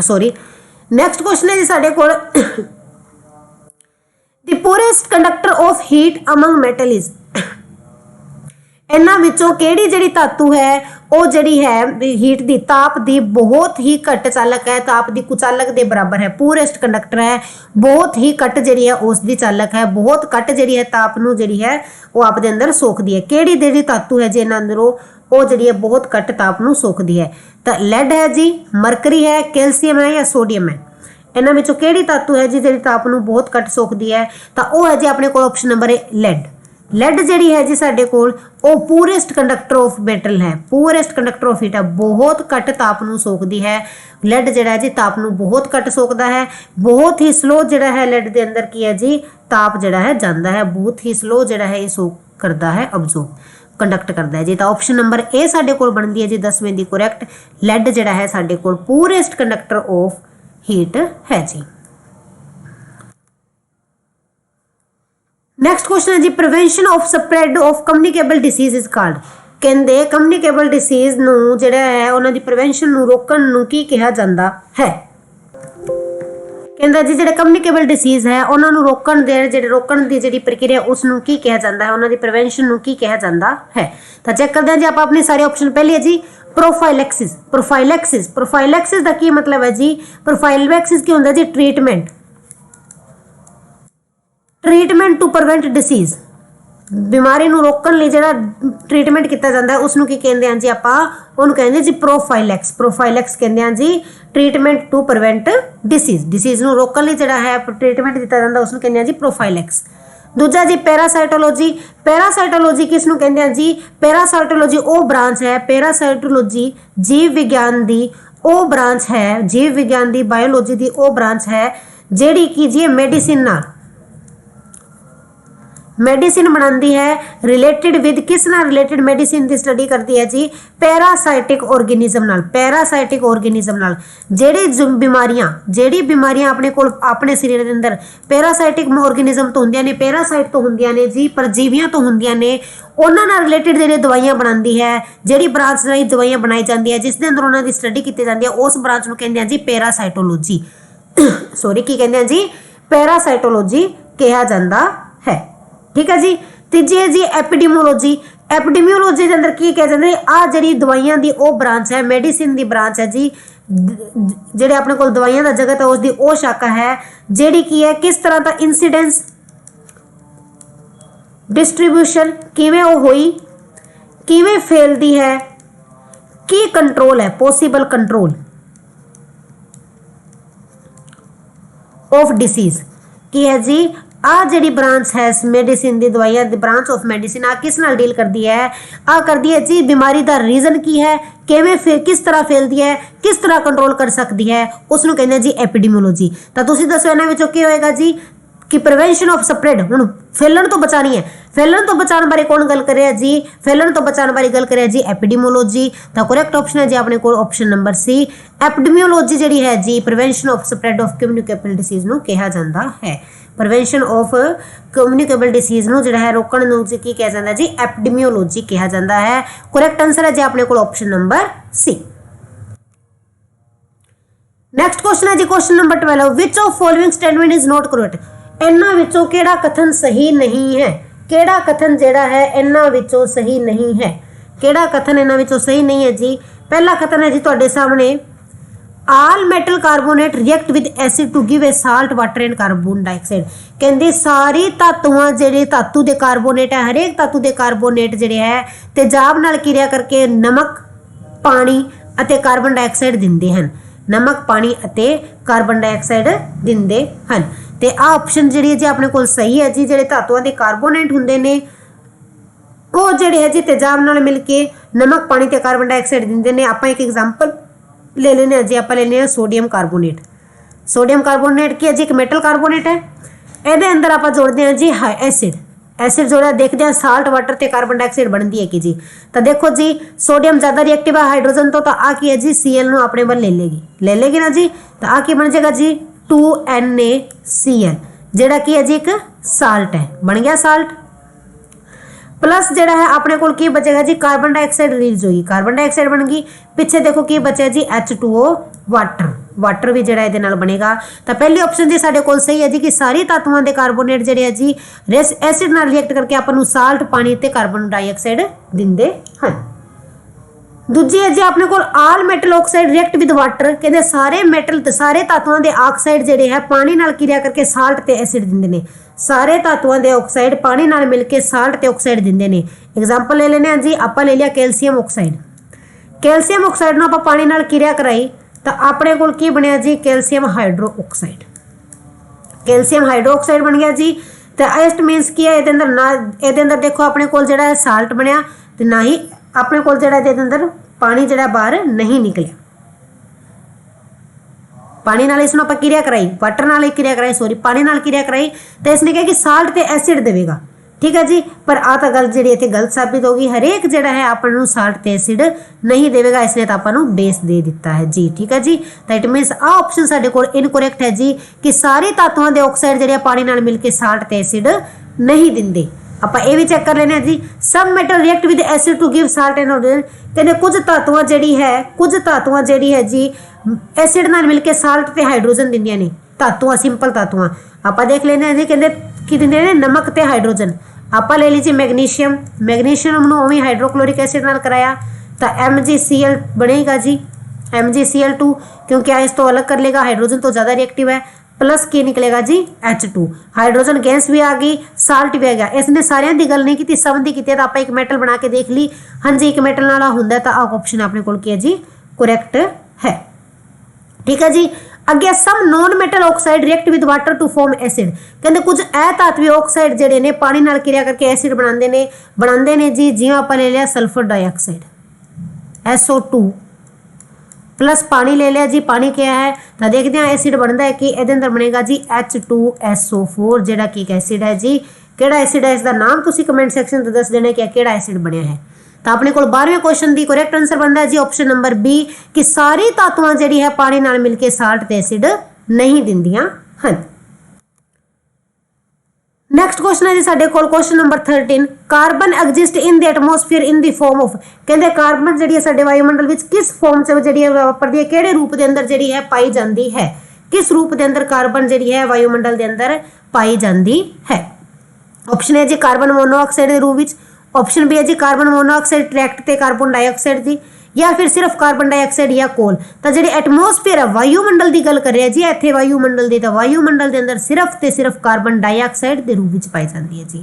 Sorry, next question है जी साडे कोल, the purest conductor of heat among metal is, इन्हां विचों किहड़ी जिहड़ी धातु है वो जिहड़ी है हीट दी ताप दी बहुत ही घट चालक है, ताप दी कुचालक दे बराबर है, पूरेस्ट कंडक्टर है, बहुत ही घट जिहड़ी है उस दी चालक है, बहुत घट जिहड़ी है ताप नूं जिहड़ी है वो आप दे अंदर सोखदी है। किहड़ी जिहड़ी धातु है जी इन्हां अंदरों वो जिहड़ी है बहुत घट ताप नूं सोखदी है, तो लेड है जी, मरकरी है, कैल्शियम है या सोडियम है, इन्हां विचों किहड़ी धातु है जी जिहड़ी ताप नूं बहुत घट सोखदी है, तो वो है जी अपने कोल option number A lead. Lead जिहड़ी है जी साडे कोल वो पूरेस्ट कंडक्टर ऑफ मेटल है, पूरेस्ट कंडक्टर ऑफ हीट है, बहुत घट ताप नूं सोखदी है। लेड जिहड़ा है जी ताप नूं बहुत घट सोखदा है, बहुत ही स्लो जिहड़ा है लेड दे अंदर की है जी ताप जिहड़ा है जांदा है, बहुत ही स्लो जिहड़ा है ये सोख करदा है, अब्जॉर्ब कंडक्ट करदा है जी। तो ऑप्शन नंबर ए साडे कोल बनदी है जी 10वें दी करैक्ट, लेड जिहड़ा है साडे कोल पूरेस्ट कंडक्टर ऑफ हीट है जी। नैक्सट क्वेश्चन है जी, prevention of spread of communicable disease is called, कहते कम्युनिकेबल डिसीज नूं जिहड़ा है उन्हां दी प्रिवेंशन नूं रोकण नूं की कहा जांदा है। कहंदा जी जिहड़े कम्युनिकेबल डिसीज है उन्हां नूं रोकण दे जिहड़े रोकण दी जिहड़ी प्रक्रिया उस नूं की कहा जांदा है, उन्हां दी प्रिवेंशन नूं की कहा जांदा है। तो चेक करदे हां जी आपां अपने सारे ऑप्शन। पहले है जी प्रोफाइलैक्सिस, प्रोफाइलैक्सिस, प्रोफाइलैक्सिस दा की मतलब है जी, प्रोफाइलैक्सिस की हुंदा जी treatment, treatment to prevent disease, बीमारी नूं रोकण लई जिहड़ा ट्रीटमेंट किया जाता है उसनूं की कहंदे हां जी आपां, उहनूं कहंदे जी प्रोफाइलैक्स, प्रोफाइलैक्स कहंदे हां जी treatment to prevent disease, disease नूं रोकण लई जिहड़ा है ट्रीटमेंट दिता जांदा उसनूं कहंदे हां जी प्रोफाइलैक्स। दूजा जी पैरासाइटोलॉजी, पैरासाइटोलॉजी किसनूं कहंदे हां जी, पैरासाइटोलॉजी वो ब्रांच है, पैरासाइटोलॉजी जीव विज्ञान दी वो ब्रांच है, जीव विज्ञान दी बायोलॉजी दी वो ब्रांच है जिहड़ी कि जी मेडिसिन नाल मेडिसिन बनाती है, रिलेटेड विद किस नाल रिलेटेड मेडिसिन की स्टडी करती है जी, पैरासाइटिक ऑर्गेनिज्म नाल, पैरासाइटिक ऑर्गेनिज्म नाल। जेड़ी बीमारियां अपने कोल अपने शरीर के अंदर पैरासाइटिक ऑर्गेनिज्म तो होंदियां ने, पैरासाइट तो होंदियां ने जी, परजीवियां तो होंदियां ने, उन्हां नाल रिलेटेड जेहड़ी दवाइयां बनाती है, जेहड़ी ब्रांच नाल दवाइयां बनाई जाती है जिस दे अंदर उन्हां दी स्टडी की जाती है उस ब्रांच नूं कहंदे हां जी पैरासाइटोलॉजी सॉरी की कहंदे हां जी पैरासाइटोलॉजी कहा जाता है। ठीक है जी। तीजी है जी एपिडेमियोलॉजी, एपिडेमियोलॉजी के अंदर की कहा जाता है आ जी दवाइयां की वो ब्रांच है, मेडिसिन की ब्रांच है जी, जेडे अपने को दवाइयां का जगत है उसकी वो शाखा है जेड़ी की है किस तरह का इंसीडेंस डिस्ट्रीब्यूशन किवें वो हुई, किवें फैलती है, की कंट्रोल है, पॉसिबल कंट्रोल ऑफ डिसीज की है जी। आ जी ब्रांच है मेडिसिन की दवाइयां दी ब्रांच ऑफ मेडिसिन आ किस नाल डील करती है, आ करती है जी बीमारी का रीजन की है, किस तरह फैलती है, किस तरह कंट्रोल कर सकती है, उसनूं कहंदे जी एपिडेमियोलॉजी। तो तुसीं दसो इन्हां विचों की होएगा जी कि प्रिवेंशन ऑफ स्प्रेड, हुण फैलन तो बचानी है, फैलन तो बचाने बारे कौन गल करे जी, फैलन तो बचाने बारे गल करे जी एपिडेमियोलॉजी। तो करेक्ट ऑप्शन है जी अपने को ऑप्शन नंबर सी, एपिडेमियोलॉजी जिहड़ी है जी prevention of spread of communicable disease नूं कहा जाता है, प्रिवेंशन ऑफ कम्युनिकेबल डिसीज नूं जिहड़ा है रोकण नूं की कहा जाता है जी एपिडेमियोलॉजी कहा जाता है। करेक्ट आंसर है जी अपने को option number C. Next question है जी question number 12, which of following statement is not correct, इन्हां विचों किहड़ा कथन सही नहीं है, किहड़ा कथन जिहड़ा है इन्हां विचों सही नहीं है। ਕਿਹੜਾ ਕਥਨ ਇਹਨਾਂ ਵਿੱਚੋਂ ਸਹੀ ਨਹੀਂ ਹੈ ਜੀ। ਪਹਿਲਾ ਕਥਨ ਹੈ ਜੀ ਤੁਹਾਡੇ ਸਾਹਮਣੇ, all metal carbonate react with acid to give a salt water and carbon dioxide. ਕਹਿੰਦੇ ਸਾਰੀ ਧਾਤੂਆਂ ਜਿਹੜੇ ਧਾਤੂ ਦੇ ਕਾਰਬੋਨੇਟ ਹੈ, ਹਰੇਕ ਧਾਤੂ ਦੇ ਕਾਰਬੋਨੇਟ ਜਿਹੜੇ ਹੈ ਤੇਜ਼ਾਬ ਨਾਲ ਕਿਰਿਆ ਕਰਕੇ ਨਮਕ, ਪਾਣੀ ਅਤੇ ਕਾਰਬਨ ਡਾਈਆਕਸਾਈਡ ਦਿੰਦੇ ਹਨ। ਨਮਕ, ਪਾਣੀ ਅਤੇ ਕਾਰਬਨ ਡਾਈਆਕਸਾਈਡ ਦਿੰਦੇ ਹਨ। ਤੇ ਆਹ ਆਪਸ਼ਨ ਜਿਹੜੀ ਹੈ ਜੀ ਆਪਣੇ ਕੋਲ ਸਹੀ ਹੈ ਜੀ। ਜਿਹੜੇ ਧਾਤੂਆਂ ਦੇ ਕਾਰਬੋਨੇਟ ਹੁੰਦੇ ਨੇ ਉਹ ਜਿਹੜੇ ਹੈ ਜੀ ਤੇਜ਼ਾਬ ਨਾਲ ਮਿਲ ਕੇ ਨਮਕ, ਪਾਣੀ ਤੇ ਕਾਰਬਨ ਡਾਈਆਕਸਾਈਡ ਦਿੰਦੇ ਨੇ। ਆਪਾਂ ਇੱਕ ਐਗਜ਼ਾਮਪਲ ले लेने जी, आप ले लेने सोडियम कार्बोनेट। सोडियम कार्बोनेट की है जी एक मेटल कार्बोनेट है, ਇਹਦੇ ਅੰਦਰ ਆਪਾਂ ਜੋੜਦੇ ਹਾਂ ਜੀ ਐਸਿਡ ਜੋੜਿਆ, ਦੇਖਦੇ ਹਾਂ ਸਾਲਟ ਵਾਟਰ ਤੇ ਕਾਰਬਨ ਡਾਈਆਕਸਾਈਡ ਬਣਦੀ ਹੈ ਕਿ ਜੀ। ਤਾਂ ਦੇਖੋ ਜੀ ਸੋਡੀਅਮ ਜ਼ਿਆਦਾ ਰਿਐਕਟਿਵ ਹੈ ਹਾਈਡਰੋਜਨ ਤੋਂ, ਤਾਂ ਆ ਕੀ ਹੈ ਜੀ Cl ਨੂੰ ਆਪਣੇ ਵੱਲ ਲੈ ਲੇਗੀ ਨਾ ਜੀ। ਤਾਂ ਆ ਕੀ ਬਣ ਜਾਏਗਾ ਜੀ 2NaCl, ਜਿਹੜਾ ਕੀ ਹੈ ਜੀ ਇੱਕ ਸਾਲਟ ਹੈ, ਬਣ ਗਿਆ ਸਾਲਟ। प्लस ਜਿਹੜਾ ਹੈ ਆਪਣੇ ਕੋਲ ਕੀ ਬਚੇਗਾ ਜੀ ਕਾਰਬਨ ਡਾਈਆਕਸਾਈਡ ਰਿਲੀਜ਼ ਹੋਈ, ਕਾਰਬਨ ਡਾਈਆਕਸਾਈਡ ਬਣ ਗਈ। ਪਿੱਛੇ ਦੇਖੋ ਕੀ ਬਚਿਆ ਜੀ H2O ਵਾਟਰ ਵੀ ਜਿਹੜਾ ਇਹਦੇ ਨਾਲ ਬਣੇਗਾ। ਤਾਂ ਪਹਿਲੀ ਆਪਸ਼ਨ ਜੀ ਸਾਡੇ ਕੋਲ ਸਹੀ ਹੈ ਜੀ ਕਿ ਸਾਰੇ ਧਾਤੂਆਂ ਦੇ ਕਾਰਬੋਨੇਟ ਜਿਹੜੇ ਹੈ ਜੀ ਐਸਿਡ ਨਾਲ ਰਿਐਕਟ ਕਰਕੇ ਆਪਾਂ ਨੂੰ ਸਾਲਟ, ਪਾਣੀ ਤੇ ਕਾਰਬਨ ਡਾਈਆਕਸਾਈਡ ਦਿੰਦੇ ਹਨ। ਦੂਜੀ ਹੈ ਜੀ ਆਪਣੇ ਕੋਲ all metal oxide react with water. ਕਹਿੰਦੇ ਸਾਰੇ ਮੈਟਲ ਤੇ ਸਾਰੇ ਧਾਤੂਆਂ ਦੇ ਆਕਸਾਈਡ ਜਿਹੜੇ ਹੈ ਪਾਣੀ ਨਾਲ ਕਿਰਿਆ ਕਰਕੇ ਸਾਲਟ ਤੇ ਐਸਿਡ ਦਿੰਦੇ ਨੇ। ਸਾਰੇ ਧਾਤੂਆਂ ਦੇ ਆਕਸਾਈਡ ਪਾਣੀ ਨਾਲ ਮਿਲ ਕੇ ਸਾਲਟ ਤੇ ਆਕਸਾਈਡ ਦਿੰਦੇ ਨੇ। ਐਗਜ਼ਾਮਪਲ ਲੈ ਲੈਣੇ ਹਾਂ ਜੀ, ਆਪਾਂ ਲੈ ਲਿਆ ਕੈਲਸ਼ੀਅਮ ਆਕਸਾਈਡ। ਕੈਲਸ਼ੀਅਮ ਆਕਸਾਈਡ ਨੂੰ ਆਪਾਂ ਪਾਣੀ ਨਾਲ ਕਿਰਿਆ ਕਰਾਈ ਤਾਂ ਆਪਣੇ ਕੋਲ ਕੀ ਬਣਿਆ ਜੀ calcium hydro oxide. Calcium hydro oxide ਬਣ ਗਿਆ ਜੀ। ਤਾਂ ਇਟ ਮੀਨਸ ਕੀ ਹੈ ਇਹਦੇ ਅੰਦਰ ਦੇਖੋ ਆਪਣੇ ਕੋਲ ਜਿਹੜਾ ਹੈ ਸਾਲਟ ਬਣਿਆ ਤੇ ਨਾ ਹੀ ਆਪਣੇ ਕੋਲ ਜਿਹੜਾ ਇਹਦੇ ਅੰਦਰ ਪਾਣੀ ਜਿਹੜਾ ਬਾਹਰ ਨਹੀਂ ਨਿਕਲਿਆ। पानी नाल इसनूं आपां किरिया कराई, वाटर नाल किरिया कराई, सॉरी पानी नाल किरिया कराई तो इसने कहा कि साल्ट ते एसिड देगा। ठीक है जी, पर आ तो गल जी इतने गलत साबित होगी। हरेक जिहड़ा है आपनूं साल्ट ते एसिड नहीं देगा, इसने तो आपां नूं बेस दे दिता है जी। ठीक है जी, तो इट मीनस आ ऑप्शन साडे कोल इनकरैक्ट है जी कि सारे धातुआं दे ऑक्साइड जिहड़े पानी नाल मिल के साल्ट ते एसिड नहीं दिंदे। ਆਪਾਂ ਇਹ ਵੀ ਚੈੱਕ ਕਰ ਲੈਣੇ ਆ ਜੀ some metal react with acid to give salt and hydrogen. ਕਹਿੰਦੇ ਕੁਝ ਧਾਤੂਆਂ ਜਿਹੜੀ ਹੈ ਜੀ ਐਸਿਡ ਨਾਲ ਮਿਲ ਕੇ ਸਾਲਟ ਤੇ ਹਾਈਡਰੋਜਨ ਦਿੰਦੀਆਂ ਨੇ। ਧਾਤੂਆਂ ਸਿੰਪਲ ਧਾਤੂਆਂ ਆਪਾਂ ਦੇਖ ਲੈਣੇ ਆ ਜੀ। ਕਹਿੰਦੇ ਕੀ ਦਿੰਦੇ ਨੇ ਨਮਕ ਤੇ ਹਾਈਡਰੋਜਨ। ਆਪਾਂ ਲੈ ਲਈ ਜੀ ਮੈਗਨੀਸ਼ੀਅਮ ਨੂੰ ਉਵੇਂ ਹਾਈਡਰੋਕਲੋਰਿਕ ਐਸਿਡ ਨਾਲ ਕਰਾਇਆ ਤਾਂ MgCl ਬਣੇਗਾ ਜੀ MgCl2 क्योंकि इस तो अलग कर लेगा, हाइड्रोजन तो ज़्यादा रिएक्टिव है। प्लस की निकलेगा जी H2, हाइड्रोजन गैस भी आ गई, साल्ट भी आ गया। इसने सारिਆਂ ਦੀ ਗੱਲ ਨਹੀਂ ਕੀਤੀ, ਸਭ ਦੀ ਕੀਤੀ ਤਾਂ ਆਪਾਂ ਇੱਕ ਮੈਟਲ ਬਣਾ ਕੇ ਦੇਖ ਲਈ। ਹਾਂਜੀ ਇੱਕ ਮੈਟਲ ਨਾਲ ਹੁੰਦਾ ਤਾਂ ਆ ਆਪਸ਼ਨ ਆਪਣੇ ਕੋਲ ਕੀ ਹੈ ਜੀ ਕਰੈਕਟ ਹੈ। ਠੀਕ ਹੈ ਜੀ, ਅੱਗੇ some non metal oxide react with water to form acid. ਕਹਿੰਦੇ ਕੁਝ ਇਹ ਧਾਤਵੀ ਆਕਸਾਈਡ ਜਿਹੜੇ ਨੇ ਪਾਣੀ ਨਾਲ ਕਿਰਿਆ ਕਰਕੇ ਐਸਿਡ ਬਣਾਉਂਦੇ ਨੇ ਜੀ। ਜਿਵੇਂ ਆਪਾਂ ਲੈ ਲਿਆ ਸਲਫਰ ਡਾਈਆਕਸਾਈਡ SO2 प्लस पानी ले लिया जी। पानी क्या है तो देखते हैं एसिड बनता है कि ये अंदर बनेगा जी H2SO4 जेड़ा कि एक एसिड है जी। केड़ा एसिड है इसका नाम तुसी कमेंट सेक्शन तो दस देना कि केड़ा एसिड बनया है। तो अपने को 12वें क्वेश्चन की करैक्ट आंसर बनता है जी ऑप्शन नंबर बी कि सारी धातुआं जिहड़ी है पानी नाल मिल के साल्ट ते एसिड नहीं दिंदियां हन। नैक्सट क्वेश्चन है जी साडे कोल question number 13 carbon exist in the atmosphere in the form of. कहते कार्बन जी साडे वायुमंडल विच किस फॉर्म च जी वापरदी है, किहड़े रूप के अंदर जी है पाई जाती है, किस रूप के अंदर कार्बन जी है वायुमंडल के अंदर पाई जाती है। ऑप्शन है जी कार्बन मोनोऑक्साइड के रूप में, ऑप्शन बी है जी कार्बन मोनोऑक्साइड डायरेक्ट ते कार्बन डाइऑक्साइड की, या फिर सिर्फ कार्बन डाइऑक्साइड या कोल। तो जी एटमोसफेयर है वायुमंडल की गल कर रहे हैं जी इतने वायुमंडल की, तो वायुमंडल के अंदर सिर्फ तो सिर्फ कार्बन डाइऑक्साइड के रूप में पाई जाती है जी।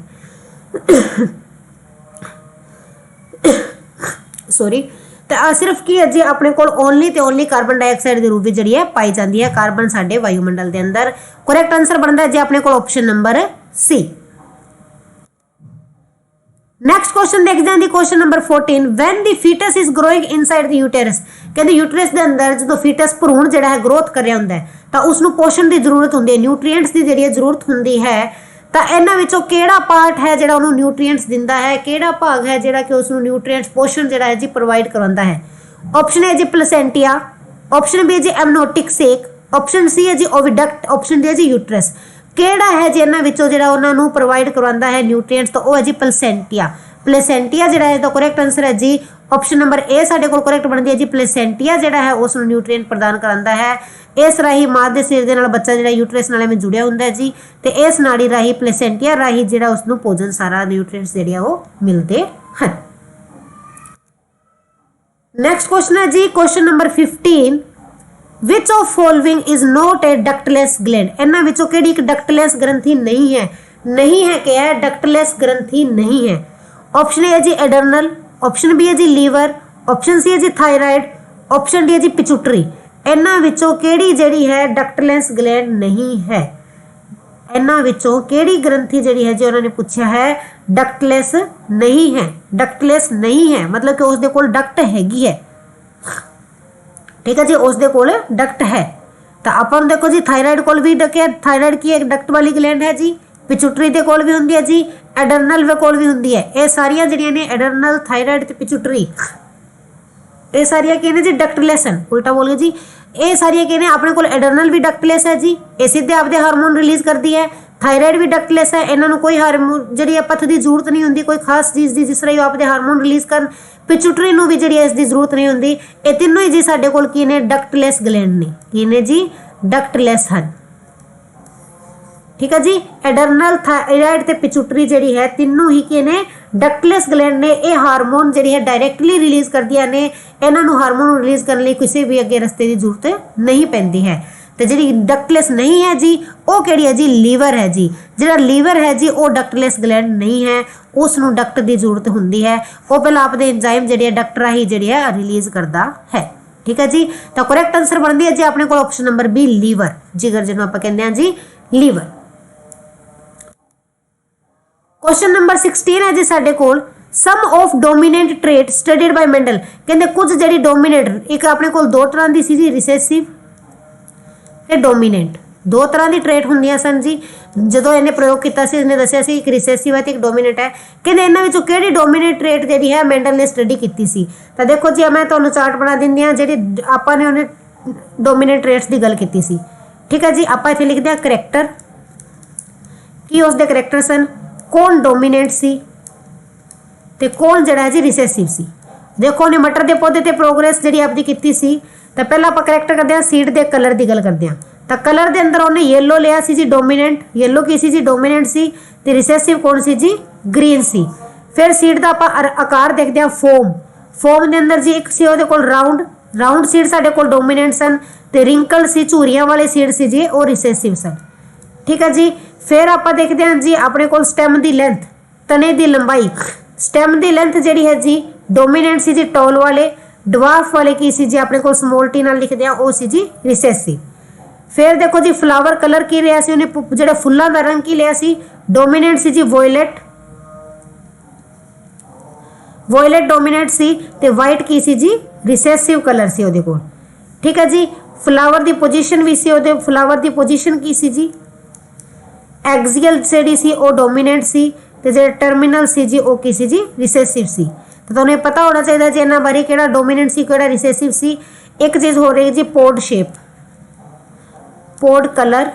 सॉरी, तो सिर्फ की है जी अपने को ओनली तो ओनली कार्बन डाइऑक्साइड के रूप में जी है पाई जाती है कार्बन साडे वायुमंडल के अंदर। करैक्ट आंसर बनता है जी अपने को option number C. Next question देखते हैं question number 14 when the foetus is growing inside the uterus. कहते यूटेरस के अंदर जो फीटस भ्रूण जिहड़ा है ग्रोथ कर रहा होंदा है तो उसनूं पोषण की जरूरत होंदी है, न्यूट्रीएंट्स की जिहड़ी जरूरत होंदी है। तो इन्हां विचों किहड़ा पार्ट है जिहड़ा उहनूं न्यूट्रीएंट्स दिंदा है, किहड़ा भाग है जिहड़ा कि उसनूं न्यूट्रीएंट्स पोषण जिहड़ा है जी प्रोवाइड करवांदा है। ऑप्शन है जी प्लेसेंटिया, ऑप्शन बी है जी एमनोटिक सेक, ऑप्शन सी है जी ओविडक्ट, ऑप्शन डी है जी यूट्रस। किहड़ा है जी इन्हां विचों जिहड़ा उहनां नूं प्रोवाइड करवांदा है न्यूट्रीएंट्स, तो वो है जी प्लेसेंटिया। प्लेसेंटिया जिहड़ा है तो करैक्ट आंसर है जी ऑप्शन नंबर ए साडे कोल करैक्ट बनदी है जी। प्लेसेंटिया जिहड़ा है उस न्यूट्रीएंट प्रदान करांदा है। इस राही मां दे सिर दे नाल बच्चा जिहड़ा यूट्रस नाल में जुड़िया हुंदा है जी, ते इस नाड़ी राही प्लेसेंटिया राही जिहड़ा उसनूं भोजन सारा न्यूट्रीएंट्स जिहड़े वो मिलते हैं। नेक्स्ट क्वेश्चन है जी question number 15, which of following is not a ductless gland. इन्हां विचों किहड़ी एक डक्टलेस ग्रंथि नहीं है, नहीं है क्या है, डक्टलेस ग्रंथि नहीं है। ऑप्शन ए है जी एडर्नल, ऑप्शन बी है जी लीवर, ऑप्शन सी है जी थायराइड, ऑप्शन डी है जी पिचुटरी। इन्हां विचों किहड़ी जिहड़ी है डक्टलेस ग्लैंड नहीं है। इन्हां विचों किहड़ी ग्रंथि जिहड़ी है जी उन्होंने पूछा है डक्टलेस नहीं है, डक्टलेस नहीं है मतलब कि उसदे कोल डक्ट हैगी है, ठीक है जी, उसदे कोल डक्ट है। तो अपन देखो जी थायराइड कोल भी डक है, थायराइड की एक डक्ट वाली ग्लैंड है जी, पिचुटरी दे कोल भी हुंदी है जी, एडर्नल वे कोल भी हुंदी है। ये सारियां जिहड़ियां ने एडर्नल, थायराइड ते पिचुटरी, ये सारियां कहने जी डक्टलेस हैं, उल्टा बोल गए जी। ये सारियां कहने अपने कोल एडर्नल भी डक्टलेस है जी, ये सीधे आपदे हार्मोन रिलीज करती है। थायराइड भी डक्टलेस है, इन्हों कोई हार्मोन जी पथ की जरूरत नहीं होंगी कोई खास चीज़ की, जिस तरह आपदे हार्मोन रिलीज कर। पिचुटरी भी जी इसकी जरूरत नहीं होंगी। ये तीनों ही जी साडे कोल की ने डक्टलेस ग्लैंड ने, की ने जी डक्टलेस हैं, ठीक है जी। एडर्नल, थायराइड ते पिचुटरी जिहड़ी है तीनों ही की ने डक्टलेस ग्लैंड ने, ये हार्मोन जिहड़ी है डायरैक्टली रिलीज करदियां ने, इन्हां नूं हार्मोन रिलीज करने लई किसी भी अगे रस्ते की जरूरत नहीं पैंदी है। तो जिहड़ी डक्टलेस नहीं है जी वो किहड़ी है जी लीवर है जी। जिहड़ा लीवर है जी वो डक्टलेस ग्लैंड नहीं है, उसनूं डक्ट की जरूरत हुंदी है, वो पहला आपदे एंजाइम जिहड़ी है डक्ट राही जिहड़ी है रिलीज करदा है, ठीक है जी। तो करैक्ट आंसर बनदी है जी अपने कोल ऑप्शन नंबर बी लीवर, जिगर जिन्हों आपां कहंदे हां जी लीवर। क्वेश्चन नंबर 16 है जी साडे कोल, some of dominant trait studied by Mendel. कहंदे कुछ जिहड़ी डोमीनेंट, एक अपने कोल दो तरह दी सी जी रिसेसिव ते डोमीनेंट, दो तरह की ट्रेट होंदियां सन जी। जो इन्हें प्रयोग किया इसने दसिया सी एक रिसेसिव है तो एक डोमीनेंट है। कहते इन्होंने विचों किहड़ी डोमीनेंट ट्रेट जिहड़ी है मेंडल ने स्टडी की सी। तो देखो जी मैं तुहानूं चार्ट बना दिंदी हां जिहड़ी आपां ने उन्हें डोमीनेंट ट्रेट्स की गल की सी, ठीक है जी। आपां इत्थे लिखदे हां करैक्टर, की उसदे करैक्टर सन, कौन डोमीनेंट सी ते कौन जिहड़ा है जी रिसेसिव सी। देखो उन्हें मटर के पौधे ते प्रोग्रेस जिहड़ी आपदी कीती सी। तो पहला आपां करैक्टर करदे हां सीड के कलर की गल करदे हां। तो कलर के अंदर उन्हें येलो लिया सी जी डोमीनेंट, येलो की सी जी डोमीनेंट सी, ते रिसेसिव कौन सी जी ग्रीन सी। फिर सीड का आपां आकार देखते हैं फोम, फोम के अंदर जी एक सी उहदे कोल राउंड, राउंड सीड साडे कोल डोमीनेंट सन, ते रिंकल सी झूरियां वाले सीड सी जी वो रिसेसिव सन, ठीक है जी। फिर आप देखते हैं जी अपने को स्टेम की लेंथ, तने की लंबाई, स्टेम की लेंथ जी है जी डोमीनेंट सी जी टॉल वाले, डवार्फ वाले की सी जी अपने को स्मॉल टी नाल लिखते हैं वो सी जी रिसेसिव। फिर देखो जी फ्लावर कलर की लिया सी उन्हें जो फुलों का रंग की लिया सी, डोमीनेंट सी जी वोयलेट, वोयलेट डोमीनेंट सी, ते वाइट की सी जी रिसेसिव कलर सी उहदे कोल, ठीक है जी। फ्लावर की पोजीशन भी सी उहदे, फ्लावर की पोजीशन की सी जी एक्सियल जी सी वो डोमीनेंट सी, तो जो टर्मिनल सी जी वो की सी जी रिसेसिव सी। तो तुम्हें पता होना चाहिए जी इन्होंने बारे कि डोमीनेंट सी कि रिसेसिव सी। एक चीज़ हो रही है जी पोड शेप, पोड कलर,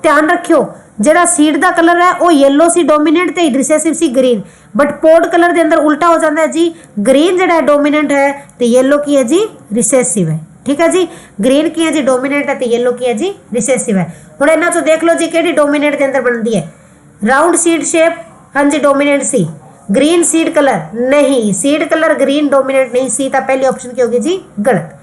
ध्यान रखियो जरा सीड का कलर है वो येलो सी डोमीनेंट ते रिसेसिव सी ग्रीन, बट पोड कलर के अंदर उल्टा हो जाता है जी, ग्रीन जरा डोमीनेंट है तो येलो की है जी रिसेसिव है, ठीक है जी। ग्रीन की है जी डोमीनेंट है तो येलो की है जी रिसेसिव है। हुण इन्हां चों देख लो जी किहड़ी डोमीनेंट के अंदर बनती है, राउंड सीड शेप, हाँ जी डोमीनेंट सी। ग्रीन सीड कलर नहीं, सीड कलर ग्रीन डोमीनेंट नहीं सी, तो पहली ऑप्शन की होगी जी गलत।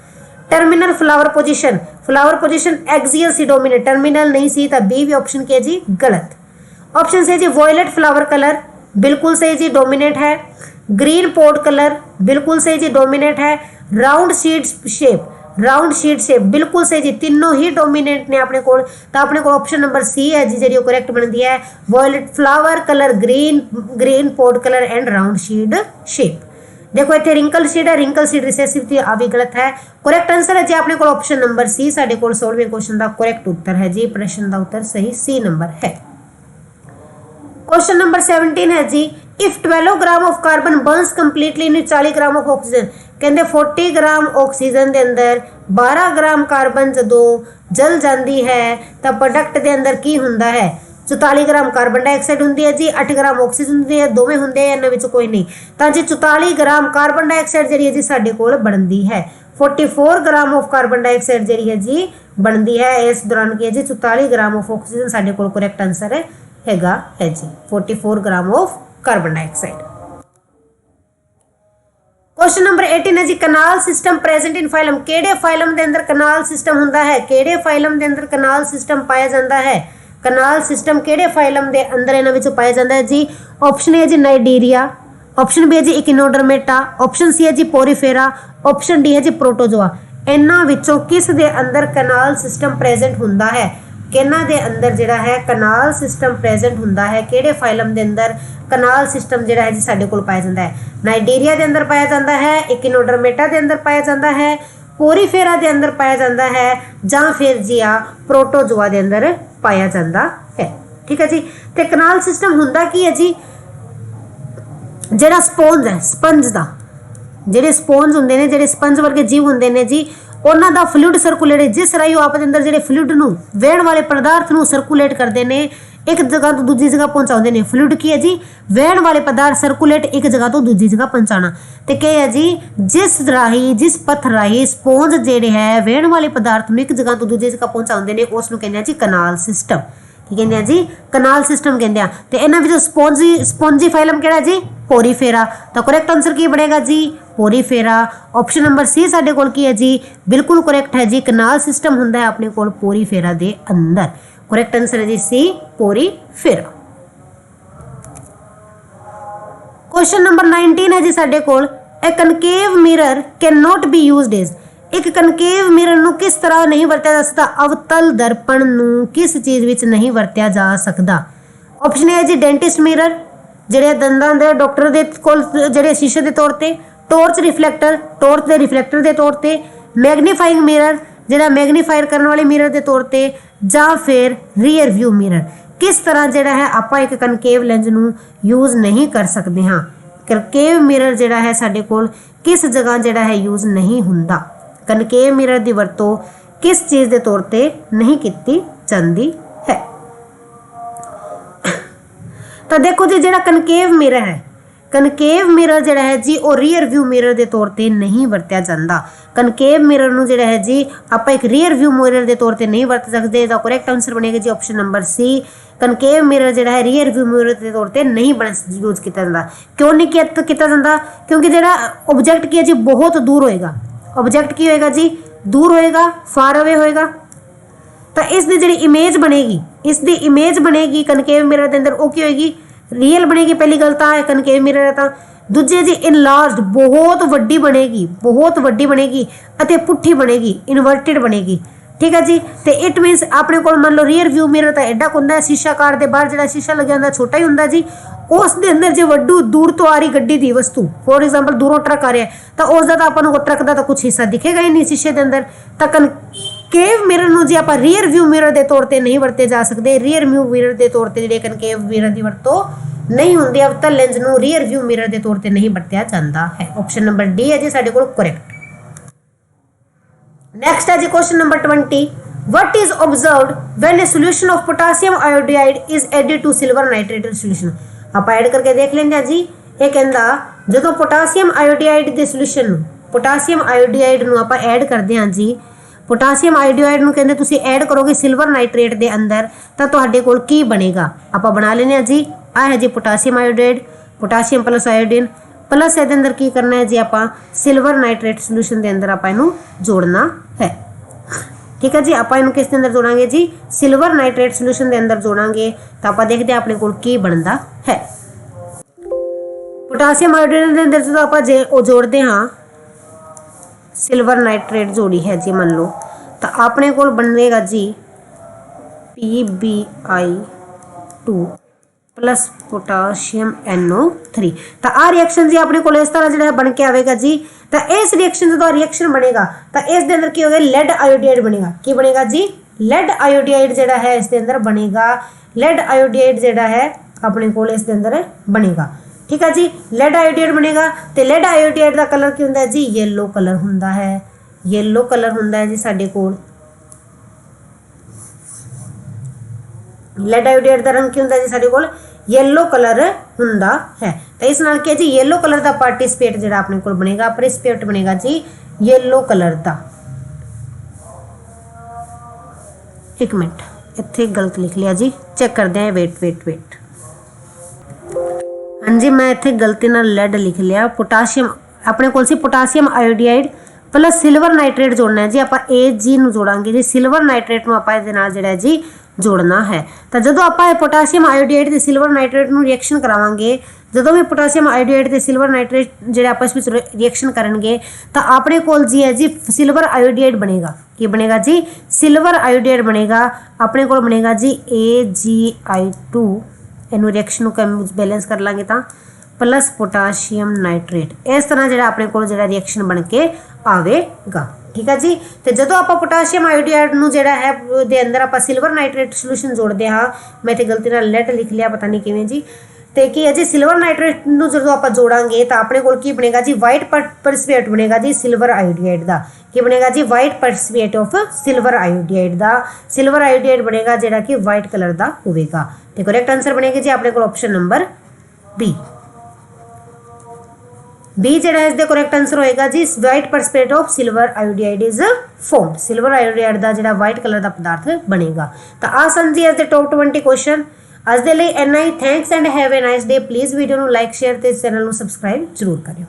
Terminal flower position, flower position axial सी डोमिनेट, टर्मिनल नहीं सी, तो बी भी ऑप्शन के जी गलत। ऑप्शन से जी वॉयलेट फ्लावर कलर बिल्कुल सही जी डोमिनेट है। ग्रीन पोड कलर बिल्कुल सही जी डोमिनेट है। Round seed shape, round seed shape बिल्कुल सही जी, तीनों ही डोमिनेट ने अपने को। तो अपने को ऑप्शन नंबर सी है जी जी करेक्ट बनती है, violet flower colour, green green pod colour and round seed shape. देखो इतने रिंकल सीड है, रिंकल सीड रिसेसिव थी, आ भी गलत है। करेक्ट आंसर है जी अपने को ऑप्शन नंबर सी, साडे कोल 16वें क्वेश्चन का करेक्ट उत्तर है जी, प्रश्न का उत्तर सही सी नंबर है। क्वेश्चन नंबर 17 है जी, if 12 gram of carbon burns completely in 40 gram of oxygen, कहते 40 ग्राम ऑक्सीजन के अंदर 12 ग्राम कार्बन जो जल जाती है तो प्रोडक्ट के अंदर की होंदा है, 44 ग्राम कार्बन डाइऑक्साइड होंदी है जी, 8 ग्राम ऑक्सीजन होंदी है, दोवें होंदे हैं, इन्हां विच कोई नहीं। तो जी 44 ग्राम कार्बन डाइऑक्साइड जी है जी साडे कोल बनती है, 44 ग्राम ऑफ कार्बन डाइऑक्साइड जी है जी बनती है। इस दौरान की है जी 44 ग्राम ऑफ ऑक्सीजन साडे कोल करेक्ट आंसर है जी 44 ग्राम of carbon dioxide. Question number 18 है जी canal system present in phylum. केड़े फाइलम के अंदर कनाल सिस्टम हुंदा है? केड़े फाइलम के अंदर कनाल सिस्टम पाया जाता है? कनाल सिस्टम केड़े फाइलम के अंदर इन्हां विचों पाया जाता है जी? ऑप्शन ए जी नाइजीरिया, ऑप्शन बी है जी इकिनोडर्मेटा, ऑप्शन सी है जी पोरीफेरा, ऑप्शन डी है जी प्रोटोजोआ। इन्हां विचों किस दे अंदर कनाल सिस्टम प्रेजेंट हुंदा है? किन्हां दे अंदर जिहड़ा है कनाल सिस्टम प्रेजेंट हुंदा है? केड़े फाइलम दे अंदर कनाल सिस्टम जिहड़ा है जी साडे कोल पाया जाता है? नाइजीरिया दे अंदर पाया जाता है, इकिनोडर्मेटा दे अंदर पाया जाता है, पोरीफेरा दे अंदर पाया जाता है, जां फिर जी आ प्रोटोजोआ दे अंदर पाया जाता है। ठीक है जी। ते कनाल सिस्टम हुंदा की है जी? जिहड़ा स्पॉन्ज है, स्पंज दा, ਜਿਹੜੇ ਸਪੌਂਜ ਹੁੰਦੇ ਨੇ, ਜਿਹੜੇ ਸਪੰਜ ਵਰਗੇ ਜੀਵ ਹੁੰਦੇ ਨੇ ਜੀ, ਉਹਨਾਂ ਦਾ ਫਲੂਇਡ ਸਰਕੂਲੇਟ, ਜਿਸ ਰਾਹੀਂ ਉਹ ਆਪਦੇ ਅੰਦਰ ਜਿਹੜੇ ਫਲੂਇਡ ਨੂੰ, ਵਹਿਣ ਵਾਲੇ ਪਦਾਰਥ ਨੂੰ ਸਰਕੂਲੇਟ ਕਰਦੇ ਨੇ, ਇੱਕ ਜਗ੍ਹਾ ਤੋਂ ਦੂਜੀ ਜਗ੍ਹਾ ਪਹੁੰਚਾਉਂਦੇ ਨੇ। ਫਲੂਇਡ ਕੀ ਹੈ ਜੀ? ਵਹਿਣ ਵਾਲੇ ਪਦਾਰਥ ਸਰਕੂਲੇਟ ਇੱਕ ਜਗ੍ਹਾ ਤੋਂ ਦੂਜੀ ਜਗ੍ਹਾ ਪਹੁੰਚਾਉਣਾ। ਤੇ ਕੀ ਹੈ ਜੀ? ਜਿਸ ਰਾਹੀਂ, ਜਿਸ ਪਥ ਰਾਹੀਂ ਸਪੌਂਜ ਜਿਹੜੇ ਹੈ ਵਹਿਣ ਵਾਲੇ ਪਦਾਰਥ ਨੂੰ ਇੱਕ ਜਗ੍ਹਾ ਤੋਂ ਦੂਜੀ ਜਗ੍ਹਾ ਪਹੁੰਚਾਉਂਦੇ ਨੇ, ਉਸ ਨੂੰ ਕਹਿੰਦੇ ਆ ਜੀ ਕਨਾਲ ਸਿਸਟਮ। ਕੀ ਕਹਿੰਦੇ ਆ ਜੀ? ਕਨਾਲ ਸਿਸਟਮ ਕਹਿੰਦੇ ਆ। ਤੇ ਇਹਨਾਂ ਵਿੱਚੋਂ ਸਪੌਂਜੀ ਫਾਈਲਮ ਕਿਹੜਾ ਜੀ? पोरीफेरा। तो करेक्ट आंसर की बनेगा जी? पोरीफेरा। ऑप्शन नंबर सी साडे कोल की है जी? बिल्कुल करेक्ट है जी। कनाल सिस्टम हुंदा है अपने कोल पोरीफेरा दे अंदर। करेक्ट आंसर है जी सी, पोरीफेरा। क्वेश्चन नंबर 19 है जी साडे कोल, a concave mirror can not be used as. एक कनकेव मिरर नूं किस तरह नहीं वरत्या जा सकता? अवतल दर्पण नूं किस चीज विच नहीं वरत्या जा सकता? ऑप्शन ए है जी डेंटिस्ट मिरर, ਜਿਹੜੇ ਦੰਦਾਂ ਦੇ ਡਾਕਟਰ ਦੇ ਕੋਲ ਜਿਹੜੇ ਸ਼ੀਸ਼ੇ ਦੇ ਤੌਰ ਤੇ, ਟੋਰਚ ਰਿਫਲੈਕਟਰ, ਟੋਰਚ ਦੇ ਰਿਫਲੈਕਟਰ ਦੇ ਤੌਰ ਤੇ, ਮੈਗਨੀਫਾਈਂਗ ਮਿਰਰ, ਜਿਹੜਾ ਮੈਗਨੀਫਾਇਰ ਕਰਨ ਵਾਲੇ ਮਿਰਰ ਦੇ ਤੌਰ ਤੇ, ਜਾਂ ਫਿਰ ਰੀਅਰ ਵਿਊ ਮਿਰਰ। ਕਿਸ ਤਰ੍ਹਾਂ ਜਿਹੜਾ ਹੈ ਆਪਾਂ ਇੱਕ ਕਨਕੇਵ ਲੈਂਸ ਨੂੰ ਯੂਜ਼ ਨਹੀਂ ਕਰ ਸਕਦੇ ਹਾਂ? ਕਨਕੇਵ ਮਿਰਰ ਜਿਹੜਾ ਹੈ ਸਾਡੇ ਕੋਲ ਕਿਸ ਜਗ੍ਹਾ ਜਿਹੜਾ ਹੈ ਯੂਜ਼ ਨਹੀਂ ਹੁੰਦਾ? ਕਨਕੇਵ ਮਿਰਰ ਦੀ ਵਰਤੋਂ ਕਿਸ ਚੀਜ਼ ਦੇ ਤੌਰ ਤੇ ਨਹੀਂ ਕੀਤੀ ਜਾਂਦੀ ਹੈ? तो देखो जी, जो कनकेव मिरर है, कनकेव मिरर जो है जी वो रीयर व्यू मिरर के तौर पर नहीं वरत्या जाता। कनकेव मिरर नूं जो है जी आप एक रीयर व्यू मिरर के तौर पर नहीं वरत सकते। तो करेक्ट आंसर बनेगा जी option number C. Concave mirror जो है रीयर व्यू मिरर के तौर पर नहीं यूज किया जाता। क्यों नहीं किया जाता? क्योंकि जो ऑब्जेक्ट की है जी बहुत दूर होएगा। ऑब्जेक्ट की होएगा जी? दूर होएगा, फार अवे होएगा। तो इसकी जी इमेज बनेगी, इसकी इमेज बनेगी कनकेव मिरर के अंदर, वो की होएगी? रियल बनेगी। पहली गल तो है कनकेव मिरर है, तो दूजे जी इनलार्ज, बहुत वड्डी बनेगी, बहुत वड्डी बनेगी, अते पुट्ठी बनेगी, इनवर्टेड बनेगी। ठीक है जी। तो इट मीनस अपने को मान लो रीयर व्यू मिरर तो एडा होंगे, शीशा कार के बाहर जो शीशा लगे होंगे छोटा ही होंगे जी। उस दे अंदर जो वड्डू दूर तो आ रही गड्डी की वस्तु, फॉर एग्जाम्पल दूरों ट्रक आ रहा है, तो उसका तो अपन ट्रक का तो कुछ हिस्सा दिखेगा ही नहीं शीशे के अंदर। तो कनकेव मिरर नूं जी आप रीयर व्यू मिरर के तौर पर नहीं वरते जा सकते। रीयर व्यू मिरर के तौर पर जो कनकेव मिरर की वरतों नहीं होंदी, अवतल लेंस नूं रीयर व्यू मिरर के तौर पर नहीं वरत्या जाता है। ऑप्शन नंबर डी है जी साडे कोल करेक्ट। नेक्स्ट है जी question number 20, what is observed when a solution of potassium iodide is added to silver nitrate solution। आप ऐड करके देख लेंगे जी। ये कहता जो पोटासियम आयोडाइड के सोल्यूशन, पोटासियम आयोडाइड नूं आप ऐड करते हैं जी, पोटासियम आयोडाइड नूं कहते तुसीं ऐड करोगे सिल्वर नाइट्रेट के अंदर, तो तुहाडे कोल की बनेगा? आप बना लेने जी। आ है जी potassium iodide, potassium plus iodine plus ये अंदर की करना है जी, आप सिल्वर नाइट्रेट सोल्यूशन के अंदर आप इनू जोड़ना है। ठीक है जी। आप इनू किस अंदर जोड़ांगे जी? सिल्वर नाइट्रेट सोल्यूशन के अंदर जोड़ांगे। तो आप देखते हैं अपने को की बनता है। पोटासियम आयोडाइड के अंदर जो आप जोड़ते हाँ सिल्वर नाइट्रेट जोड़ी है जी, मान लो, तो अपने को बनेगा जी PbI2 प्लस पोटाशियम NO3। तो आ रिएक्शन जी अपने को इस तरह जो बन के आएगा जी। तो इस रिएक्शन जो रिएक्शन बनेगा तो इस अंदर की होगा लेड आयोडाइड बनेगा। की बनेगा जी? लेड आयोडाइड जोड़ा है इस अंदर बनेगा। लेड आयोडाइड जोड़ा है अपने को इस अंदर बनेगा। ठीक है जी। लेड आयोडाइड बनेगा। तो लेड आयोडाइड का कलर की होंगे जी? येलो कलर होंगे है। येलो कलर होंगे है जी साडे कोल। लेड आयोडाइड का रंग की होंगे जी साडे कोल? येलो कलर हुंदा है। तो इस नाल क्या जी येलो कलर का पार्टिसिपेट जो अपने को बनेगा, प्रेसिपिएट बनेगा जी येलो कलर का। एक मिनट इत्थे गलत लिख लिया जी, चेक करते हैं। वेट वेट वेट, हाँ जी मैं इत्थे गलती नाल लेड लिख लिया। पोटाशियम ਆਪਣੇ ਕੋਲ ਸੀ ਪੋਟਾਸੀਅਮ ਆਇਓਡਾਈਡ प्लस सिल्वर नाइट्रेट जोड़ना है जी। आप AG ਨੂੰ जोड़ांगे जी, सिल्वर नाइट्रेट ਨੂੰ ਆਪਾਂ ਇਹਦੇ ਨਾਲ ਜਿਹੜਾ ਜੀ जोड़ना है। ਤਾਂ ਜਦੋਂ ਆਪਾਂ ਇਹ ਪੋਟਾਸੀਅਮ ਆਇਓਡਾਈਡ ਤੇ ਸਿਲਵਰ ਨਾਈਟ੍ਰੇਟ ਨੂੰ ਰਿਐਕਸ਼ਨ ਕਰਾਵਾਂਗੇ, ਜਦੋਂ ਵੀ ਪੋਟਾਸੀਅਮ ਆਇਓਡਾਈਡ ਤੇ ਸਿਲਵਰ ਨਾਈਟ੍ਰੇਟ ਜਿਹੜੇ ਆਪਸ ਵਿੱਚ ਰਿਐਕਸ਼ਨ ਕਰਨਗੇ ਤਾਂ ਆਪਣੇ ਕੋਲ ਜੀ ਹੈ ਜੀ ਸਿਲਵਰ ਆਇਓਡਾਈਡ ਬਣੇਗਾ। ਕੀ ਬਣੇਗਾ ਜੀ? ਸਿਲਵਰ ਆਇਓਡਾਈਡ ਬਣੇਗਾ। ਆਪਣੇ ਕੋਲ ਬਣੇਗਾ ਜੀ AgI2, ਇਹਨੂੰ ਰਿਐਕਸ਼ਨ ਨੂੰ ਬੈਲੈਂਸ ਕਰ ਲਾਂਗੇ ਤਾਂ प्लस पोटाशियम नाइट्रेट। इस तरह जो अपने को रिएक्शन बन के आवेगा। ठीक है जी। तो जो आप पोटाशियम आयोडाइड जो है दे अंदर आप सिल्वर नाइट्रेट सोल्यूशन जोड़ते हाँ, मैं तो गलती नाल लेड लिख लिया, पता नहीं किवें जी। तो की है जी सिल्वर नाइट्रेट जो आप जोड़ांगे तो अपने को की बनेगा जी वाइट परसिपेट बनेगा जी सिल्वर आयोडाइड का। की बनेगा जी वाइट परसिपेट ऑफ सिल्वर आयोडाइड का। सिल्वर आयोडाइड बनेगा जोड़ा कि वाइट कलर का होगा। तो करेक्ट आंसर बनेगा जी अपने को ऑप्शन नंबर बी। बी ਜਿਹੜਾ ਇਸ ਦਾ ਕਰੈਕਟ ਆਨਸਰ ਹੋਏਗਾ ਜੀ white precipitate of silver iodide is formed. Silver iodide ਦਾ ਜਿਹੜਾ ਵਾਈਟ ਕਲਰ ਦਾ ਪਦਾਰਥ ਬਣੇਗਾ। ਤਾਂ ਆ ਸਨ ਜੀ ਇਸ ਦੇ ਟੌਪ 20 ਕੁਐਸਚਨ। ਅੱਜ ਦੇ ਲਈ ਇੰਨਾ ਹੀ। Thanks and have a nice day. Please video ਨੂੰ ਲਾਈਕ ਸ਼ੇਅਰ ਤੇ ਚੈਨਲ ਨੂੰ ਸਬਸਕ੍ਰਾਈਬ ਜ਼ਰੂਰ ਕਰਿਓ।